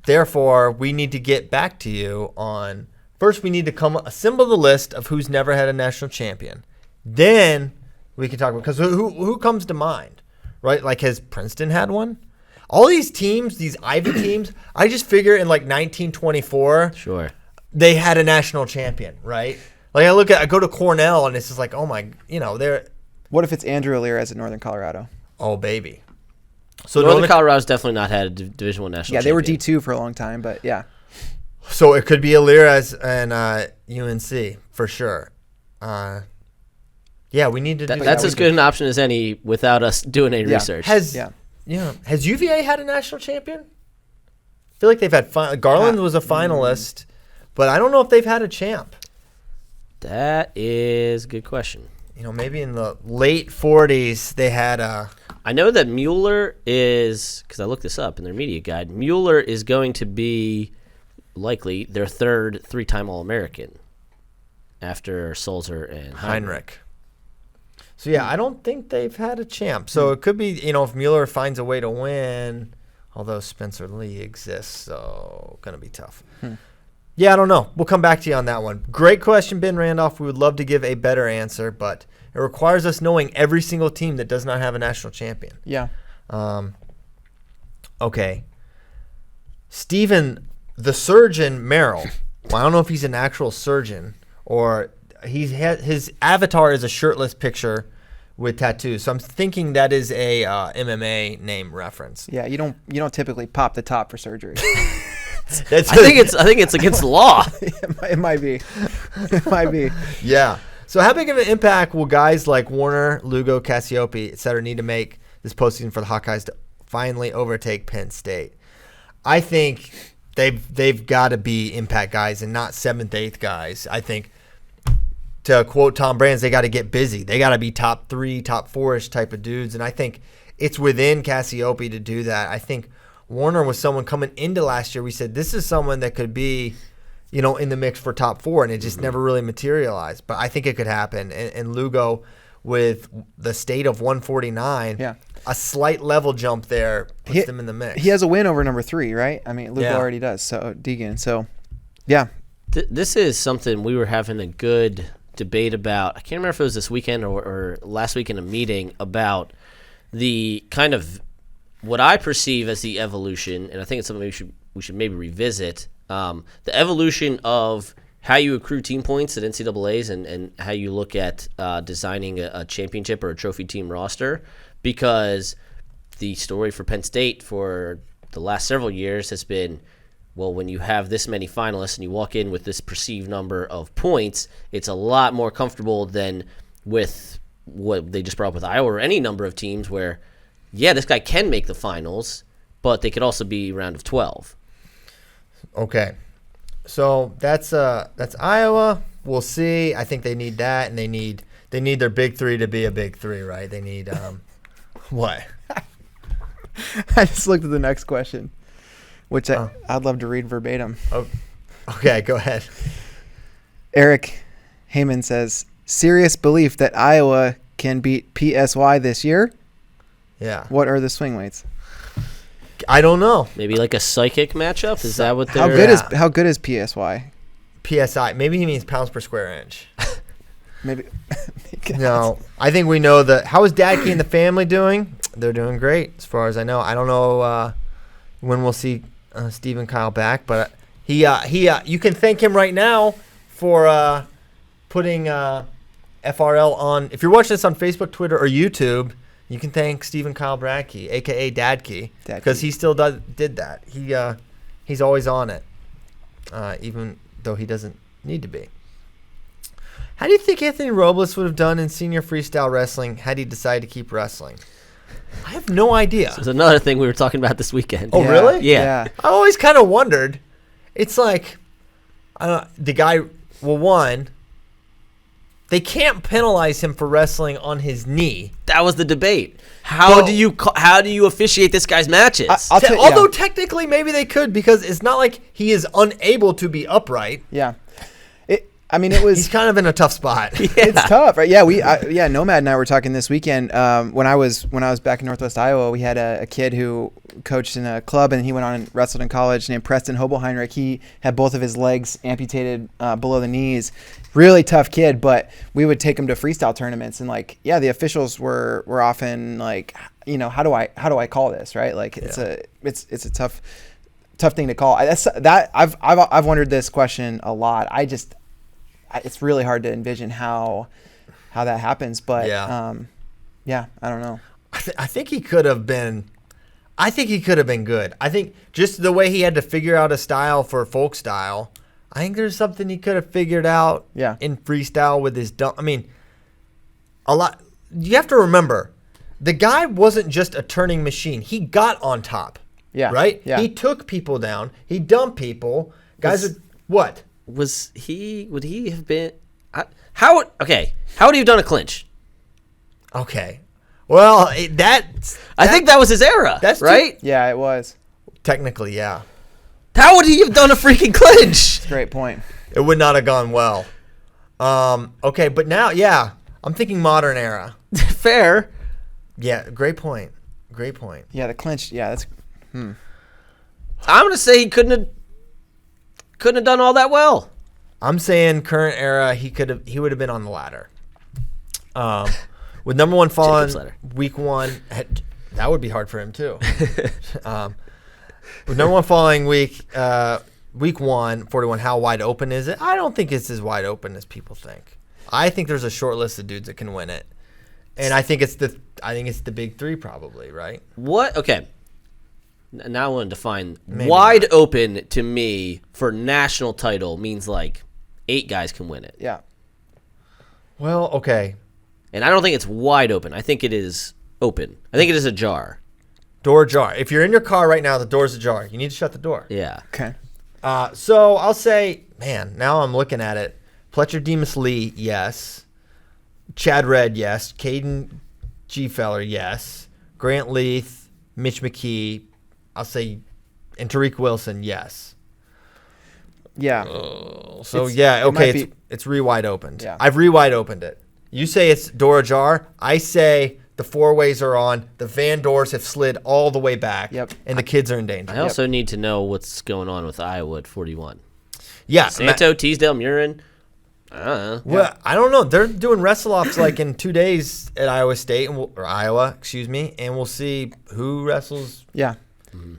therefore, we need to get back to you on first. We need to assemble the list of who's never had a national champion. Then we can talk about because who comes to mind, right? Like has Princeton had one? All these teams, these Ivy teams, I just figure in like 1924, Sure. they had a national champion, right? Like I go to Cornell and it's just like, oh my, they're What if it's Andrew Alirez at Northern Colorado? oh baby. So Northern Colorado's definitely not had a Division I national Yeah, they were champion. D2 for a long time, but yeah. So it could be Alirez and UNC for sure. Yeah, we need to do That's as good an option as any without us doing any research. Has UVA had a national champion? I feel like they've had Garland was a finalist, but I don't know if they've had a champ. That is a good question. Maybe in the late 40s they had a. I know that Mueller is, because I looked this up in their media guide, Mueller is going to be likely their third 3-time All-American after Sulzer and Heinrich. So, yeah, I don't think they've had a champ. So it could be, if Mueller finds a way to win, although Spencer Lee exists, so going to be tough. Yeah, I don't know. We'll come back to you on that one. Great question, Ben Randolph. We would love to give a better answer, but it requires us knowing every single team that does not have a national champion. Yeah. Okay. Stephen, the surgeon Merrill. Well, I don't know if he's an actual surgeon or his avatar is a shirtless picture with tattoos. So I'm thinking that is a MMA name reference. Yeah, you don't typically pop the top for surgery. I think it's against the law. It might be. It might be. Yeah. So how big of an impact will guys like Warner, Lugo, Cassiope, et cetera, need to make this postseason for the Hawkeyes to finally overtake Penn State? I think they've got to be impact guys and not 7th, 8th guys. I think, to quote Tom Brands, they got to get busy. They got to be top 3, top 4-ish type of dudes. And I think it's within Cassiope to do that. I think Warner was someone coming into last year. We said this is someone that could be, in the mix for top 4, and it just never really materialized. But I think it could happen. And Lugo, with the state of 149. Yeah. A slight level jump there puts them in the mix. He has a win over number 3, right? I mean, Luke already does. So Deegan. So, yeah. This is something we were having a good debate about. I can't remember if it was this weekend or last week in a meeting about the kind of what I perceive as the evolution, and I think it's something we should maybe revisit. The evolution of how you accrue team points at NCAAs and how you look at designing a championship or a trophy team roster, because the story for Penn State for the last several years has been, well, when you have this many finalists and you walk in with this perceived number of points, it's a lot more comfortable than with what they just brought up with Iowa or any number of teams where, yeah, this guy can make the finals, but they could also be round of 12. Okay. So that's Iowa. We'll see. I think they need that, and they need their big 3 to be a big 3, right? They need what? I just looked at the next question, which I'd love to read verbatim. Oh, okay, go ahead. Eric Heyman says, serious belief that Iowa can beat PSY this year? Yeah. What are the swing weights? I don't know. Maybe like a psychic matchup? Is that what they're... How good is PSY? PSI. Maybe he means pounds per square inch. Maybe. No, I think we know that. How is Dadke and the family doing? They're doing great, as far as I know. I don't know when we'll see Steve and Kyle back, but he you can thank him right now for putting FRL on. If you're watching this on Facebook, Twitter, or YouTube, you can thank Steve and Kyle Bradkey, aka Dadke, because he still did that. He's always on it, even though he doesn't need to be. How do you think Anthony Robles would have done in senior freestyle wrestling had he decided to keep wrestling? I have no idea. There's another thing we were talking about this weekend. Oh, really? Yeah. I always kind of wondered. It's like, the guy, well, one, they can't penalize him for wrestling on his knee. That was the debate. How do you officiate this guy's matches? Although technically maybe they could, because it's not like he is unable to be upright. Yeah. It was. He's kind of in a tough spot. Yeah. It's tough, right? Yeah, Nomad and I were talking this weekend. When I was back in Northwest Iowa, we had a kid who coached in a club, and he went on and wrestled in college, named Preston Hobelheinrich. He had both of his legs amputated below the knees. Really tough kid, but we would take him to freestyle tournaments, and the officials were often like, how do I call this, right? Like it's a tough thing to call. I've wondered this question a lot. It's really hard to envision how that happens, but I don't know. I think he could have been. I think he could have been good. I think just the way he had to figure out a style for folk style. I think there's something he could have figured out in freestyle with his dump. I mean, a lot. You have to remember, the guy wasn't just a turning machine. He got on top. Yeah. Right. Yeah. He took people down. He dumped people. What? Would he have been how would he have done a clinch? Okay. Well, I think that was his era. That's right? Yeah, it was. Technically, yeah. How would he have done a freaking clinch? That's a great point. It would not have gone well. Okay, but now, I'm thinking modern era. Fair. Yeah, great point. Yeah, the clinch, that's I'm going to say he couldn't have done all that well. I'm saying current era, he would have been on the ladder. With number one falling week 1, that would be hard for him too. With number one falling week 1, 41, how wide open is it? I don't think it's as wide open as people think. I think there's a short list of dudes that can win it, and I think it's the big 3 probably, right? What? Okay. Now I want to define wide open to me for national title means like 8 guys can win it. Yeah. Well, okay. And I don't think it's wide open. I think it is open. I think it is ajar. Door ajar. If you're in your car right now, the door's ajar. You need to shut the door. Yeah. Okay. So I'll say, man, now I'm looking at it. Pletcher Demas Lee, yes. Chad Redd, yes. Caden G. Feller, yes. Grant Leith, Mitch McKee, I'll say, and Tariq Wilson, yes. Yeah. Okay, it's re-wide opened. Yeah. I've re-wide opened it. You say it's door ajar. I say the 4-ways are on. The van doors have slid all the way back. Yep. And the kids are in danger. I also need to know what's going on with Iowa at 41. Yeah. Santo, Teasdale, Murin. Well, I don't know. They're doing wrestle-offs like in 2 days at Iowa State or Iowa, and we'll see who wrestles. Yeah.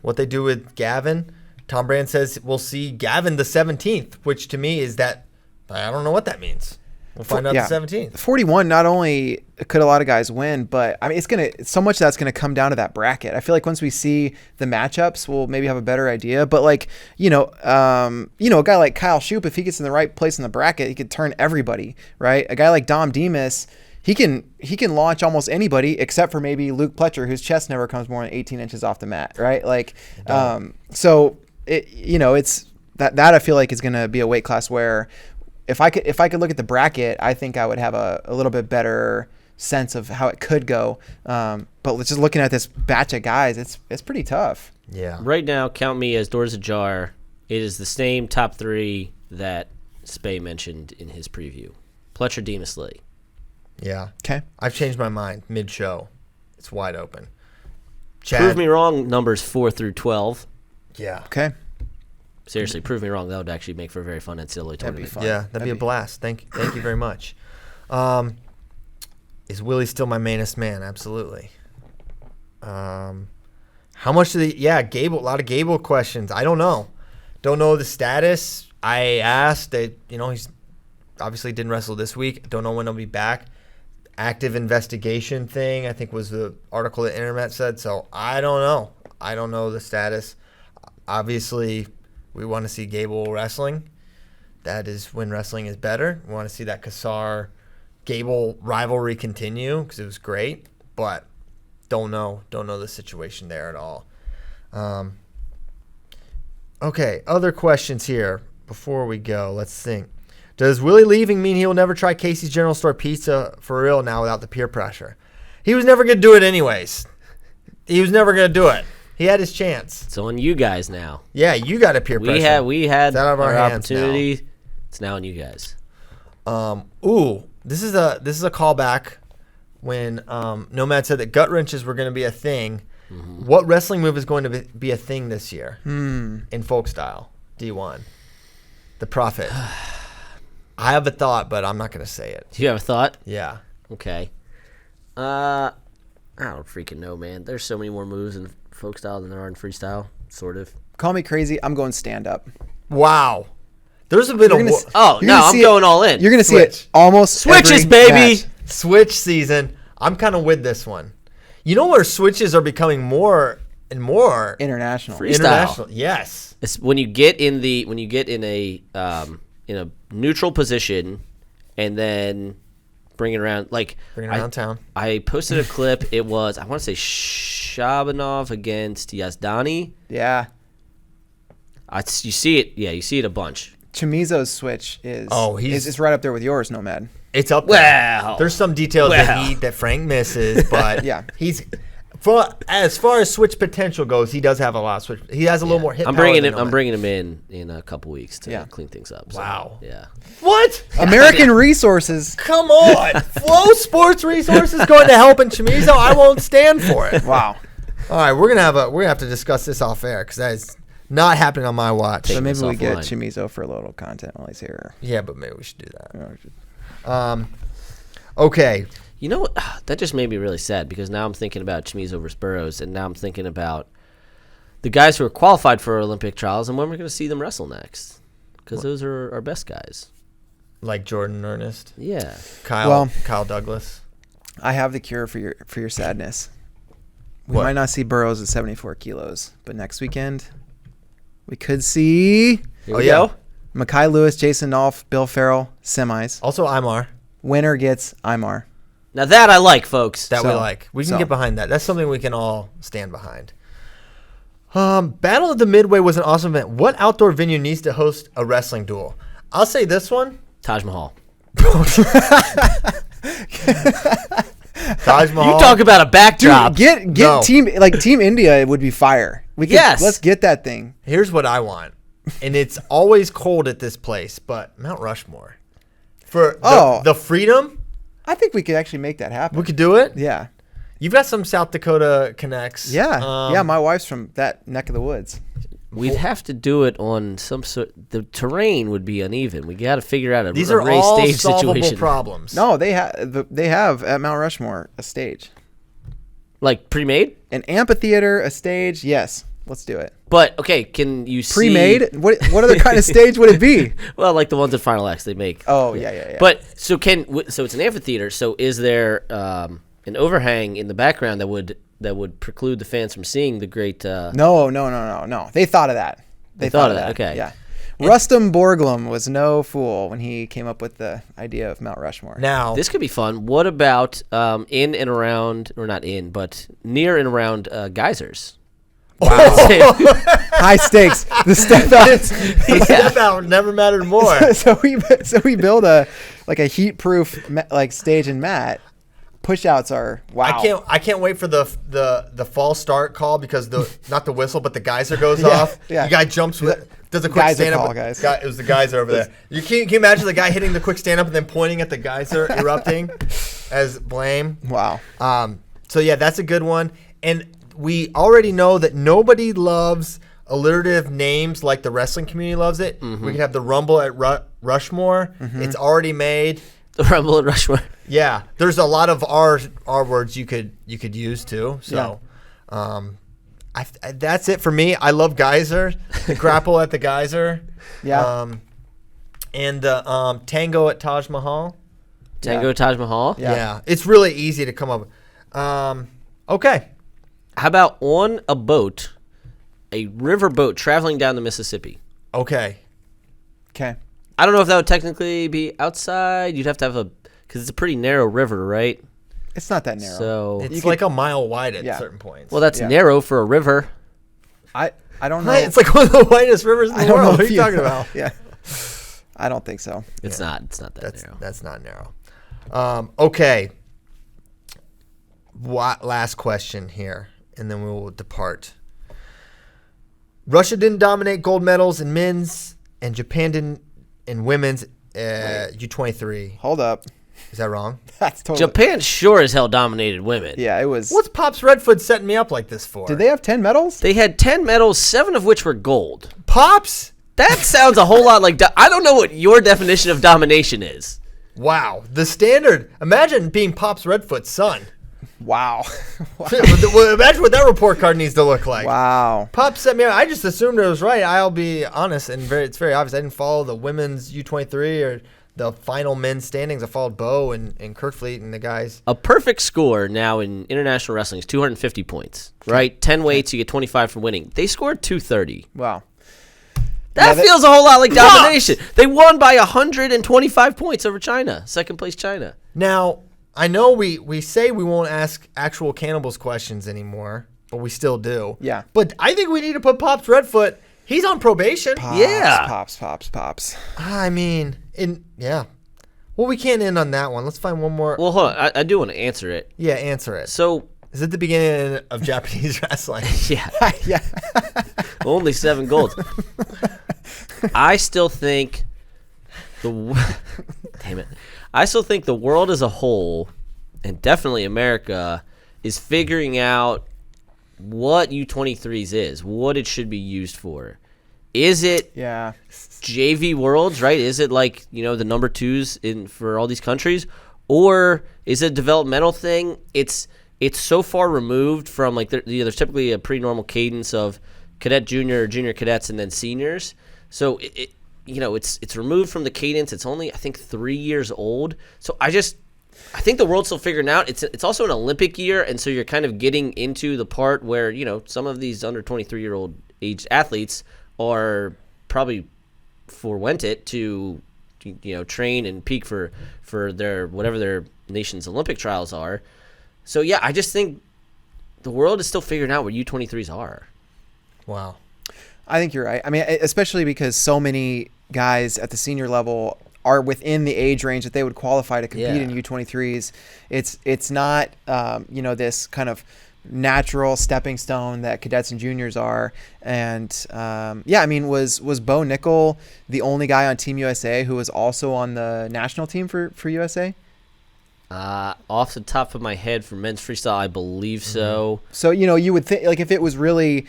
What they do with Gavin. Tom Brand says we'll see Gavin the 17th, which to me is that I don't know what that means. We'll find out the 17th. 41, not only could a lot of guys win, but I mean, so much of that's going to come down to that bracket. I feel like once we see the matchups, we'll maybe have a better idea. But like, a guy like Kyle Shoup, if he gets in the right place in the bracket, he could turn everybody, right? A guy like Dom Demas, he can launch almost anybody except for maybe Luke Pletcher, whose chest never comes more than 18 inches off the mat, right? Like, so it's that I feel like is going to be a weight class where if I could look at the bracket, I think I would have a little bit better sense of how it could go. But just looking at this batch of guys, it's pretty tough. Yeah. Right now, count me as doors ajar. It is the same top 3 that Spay mentioned in his preview. Pletcher, Demas, Lee. Yeah. Okay. I've changed my mind mid-show. It's wide open. Prove me wrong, numbers 4 through 12. Yeah. Okay. Seriously, prove me wrong. That would actually make for a very fun NCAA tournament. That'd be fun. Yeah, that'd be a blast. Thank you very much. Is Willie still my mainest man? Absolutely. How much Gable, a lot of Gable questions. I don't know. Don't know the status. I asked that, he's obviously didn't wrestle this week. Don't know when he'll be back. Active investigation thing, I think was the article that Internet said. So I don't know. I don't know the status. Obviously, we want to see Gable wrestling. That is when wrestling is better. We want to see that Kassar-Gable rivalry continue because it was great, but don't know the situation there at all. Okay, other questions here before we go. Let's think. Does Willie leaving mean he'll never try Casey's General Store pizza for real now without the peer pressure? He was never going to do it anyways. He was never going to do it. He had his chance. It's on you guys now. Yeah, you got a peer pressure. We had out of our opportunity. now. It's now on you guys. This is a callback when Nomad said that gut wrenches were going to be a thing. Mm-hmm. What wrestling move is going to be a thing this year in folk style D1? The Prophet. I have a thought, but I'm not going to say it. Do you have a thought? Yeah. Okay. I don't freaking know, man. There's so many more moves in folk style than there are in freestyle, sort of. Call me crazy. I'm going stand up. Wow. There's a bit of... I'm going all in. You're going to see it almost Switches, baby! Match. Switch season. I'm kind of with this one. You know where switches are becoming more and more... International. Freestyle. Yes. It's when you get in a neutral position and then bring it around town. I posted a clip. It was, I want to say, Shabanov against Yazdani. Yeah. You see it. Yeah, you see it a bunch. Chamizo's switch is it's right up there with yours, Nomad. It's up there. Wow. There's some details that Frank misses, but yeah, he's as far as switch potential goes, he does have a lot of switch. He has a little more hit. I'm bringing him in a couple weeks to clean things up. So, wow. Yeah. What? American Resources. Come on. Flow Sports Resources going to help in Chamizo. I won't stand for it. Wow. All right, we're gonna have to discuss this off air because that is not happening on my watch. So maybe we get Chamizo for a little content while he's here. Yeah, but maybe we should do that. Okay. You know what? That just made me really sad because now I'm thinking about Chamizo versus Burroughs, and now I'm thinking about the guys who are qualified for Olympic trials and when we're going to see them wrestle next because those are our best guys. Like Jordan Ernest. Yeah. Kyle Douglas. I have the cure for your sadness. We might not see Burroughs at 74 kilos, but next weekend we could see. Here we go. Mekhi Lewis, Jason Nolf, Bill Farrell, semis. Also Imar. Winner gets Imar. Now that I like, folks. We like. We can get behind that. That's something we can all stand behind. Battle of the Midway was an awesome event. What outdoor venue needs to host a wrestling duel? I'll say this one. Taj Mahal. Taj Mahal. You talk about a backdrop. Dude, get Team India would be fire. Let's get that thing. Here's what I want. And it's always cold at this place, but Mount Rushmore. For the freedom I think we could actually make that happen. We could do it. Yeah. You've got some South Dakota connects. Yeah. Yeah. My wife's from that neck of the woods. We'd have to do it on some sort. The terrain would be uneven. We got to figure out a These a are race all stage solvable situation. problems. No, they have at Mount Rushmore a stage, Like pre-made. an amphitheater, a stage. Yes, let's do it. But okay, can you see Pre-made? What other kind of stage would it be? Well, like the ones at Final X they make. Oh yeah. But so it's an amphitheater. So is there an overhang in the background that would preclude the fans from seeing the great? No. They thought of that. They thought of that. Okay. Yeah. Rustum Borglum was no fool when he came up with the idea of Mount Rushmore. Now, This could be fun. What about in and around, or not in, but near and around geysers? wow. High stakes. The step out. The step out never mattered more. so we build a heat-proof stage and mat. Push-outs are wow. I can't wait for the false start call because not the whistle but the geyser goes off. Yeah. The guy jumps does a quick Geyser stand up. call, guys. It was the geyser over there. Can you imagine the guy hitting the quick stand up and then pointing at the geyser erupting as blame? Wow. So yeah, that's a good one. And we already know that nobody loves alliterative names like the wrestling community loves it. Mm-hmm. We can have the Rumble at Rushmore. Mm-hmm. It's already made. The Rumble at Rushmore. Yeah, there's a lot of R words you could use too. So, that's it for me. I love geyser, the grapple at the geyser. Yeah. And the tango at Taj Mahal. Tango Taj Mahal. Yeah. It's really easy to come up with. Okay. How about on a boat, a river boat traveling down the Mississippi? Okay. Okay. I don't know if that would technically be outside. You'd have to have because it's a pretty narrow river, right? It's not that narrow. So It's like a mile wide at Yeah. certain points. well, that's Yeah. narrow for a river. I don't know. It's like one of the widest rivers in I the don't know world. What are if you talking about? Yeah. I don't think so. It's not. It's not that narrow. That's not narrow. Okay. Last question here, and then we will depart. Russia didn't dominate gold medals in men's, and Japan didn't in women's U23. Hold up. Is that wrong? That's totally. Japan sure as hell dominated women. Yeah, it was. What's Pops Redfoot setting me up like this for? Did they have 10 medals? They had 10 medals, 7 of which were gold. Pops? That sounds a whole lot like I don't know what your definition of domination is. Wow. The standard. Imagine being Pops Redfoot's son. Wow. Imagine what that report card needs to look like. Wow. Pops set me up. I just assumed it was right. I'll be honest, and it's very obvious. I didn't follow the women's U23 or the final men's standings. I followed Bo and Kerkvliet and the guys. A perfect score now in international wrestling is 250 points, right? 10 weights, you get 25 for winning. They scored 230. Wow. That feels a whole lot like domination. They won by 125 points over China, second place China. Now, I know we say we won't ask actual cannibals questions anymore, but we still do. Yeah. But I think we need to put Pops Redfoot. He's on probation. Yeah. Pops. I mean, yeah. Well, we can't end on that one. Let's find one more. Well, hold on. I do want to answer it. Yeah, answer it. So, Is it the beginning of Japanese wrestling? yeah, Yeah. only 7 golds. I still think damn it. I still think the world as a whole, and definitely America, is figuring out what U23s is, what it should be used for. Is it Yeah. JV Worlds, right? Is it like, the number 2s for all these countries? Or is it a developmental thing? It's so far removed from, like, there's typically a pretty normal cadence of cadet, junior cadets, and then seniors. So it's removed from the cadence. It's only, I think, 3 years old. So I think the world's still figuring out. It's also an Olympic year, and so you're kind of getting into the part where, some of these under 23-year-old aged athletes are probably forewent it to, train and peak for their whatever their nation's Olympic trials are. So yeah, I just think the world is still figuring out where U23s are. Wow. I think you're right. I mean, especially because so many guys at the senior level are within the age range that they would qualify to compete in U23s. It's not, this kind of natural stepping stone that cadets and juniors are. And was Bo Nickel the only guy on Team USA who was also on the national team for USA? Off the top of my head for men's freestyle, I believe so. So, you would think, like, if it was really,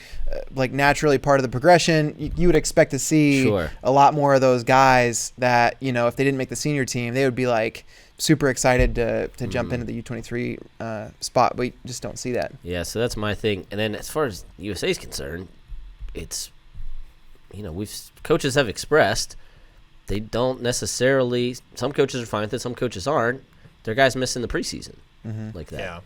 naturally part of the progression, you would expect to see a lot more of those guys that, if they didn't make the senior team, they would be, like, super excited to jump into the U23 spot. But we just don't see that. Yeah, so that's my thing. And then as far as USA is concerned, it's, coaches have expressed they don't necessarily – some coaches are fine with it, some coaches aren't. Their guys missing the preseason like that. Yeah.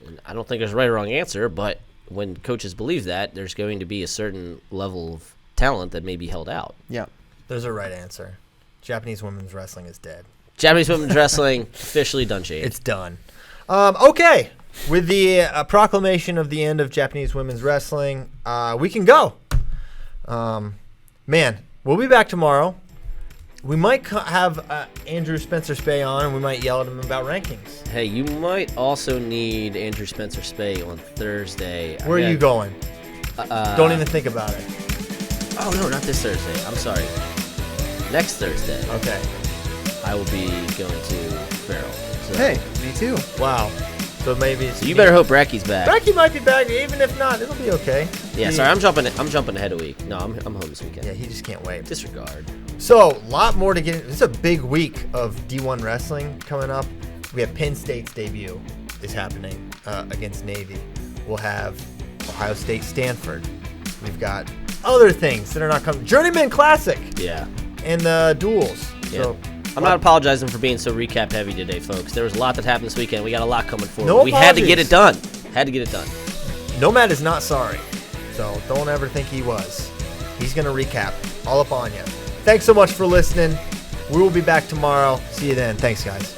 And I don't think there's a right or wrong answer, but when coaches believe that, there's going to be a certain level of talent that may be held out. Yeah. There's a right answer. Japanese women's wrestling is dead. Japanese women's wrestling officially done, Shade. It's done. Okay. With the proclamation of the end of Japanese women's wrestling, we can go. Man, we'll be back tomorrow. We might have Andrew Spencer-Spey on, and we might yell at him about rankings. Hey, you might also need Andrew Spencer-Spey on Thursday. Where are you going? Don't even think about it. Oh, no, not this Thursday. I'm sorry. Next Thursday. Okay. I will be going to Farrell. So. Hey, me too. Wow. So maybe So you better hope Bracky's back. Bracky might be back. Even if not, it'll be okay. Yeah, sorry, I'm jumping ahead a week. No, I'm home this weekend. Yeah, he just can't wait. Disregard. So, a lot more to get into. This is a big week of D1 wrestling coming up. We have Penn State's debut is happening against Navy. We'll have Ohio State, Stanford. We've got other things that are not coming. Journeyman Classic. Yeah. And the duels. Yeah. So, I'm not apologizing for being so recap heavy today, folks. There was a lot that happened this weekend. We got a lot coming forward. No we had to get apologies. it done. Had to get it done. Nomad is not sorry. So, don't ever think he was. He's going to recap all up on you. Thanks so much for listening. We will be back tomorrow. See you then. Thanks, guys.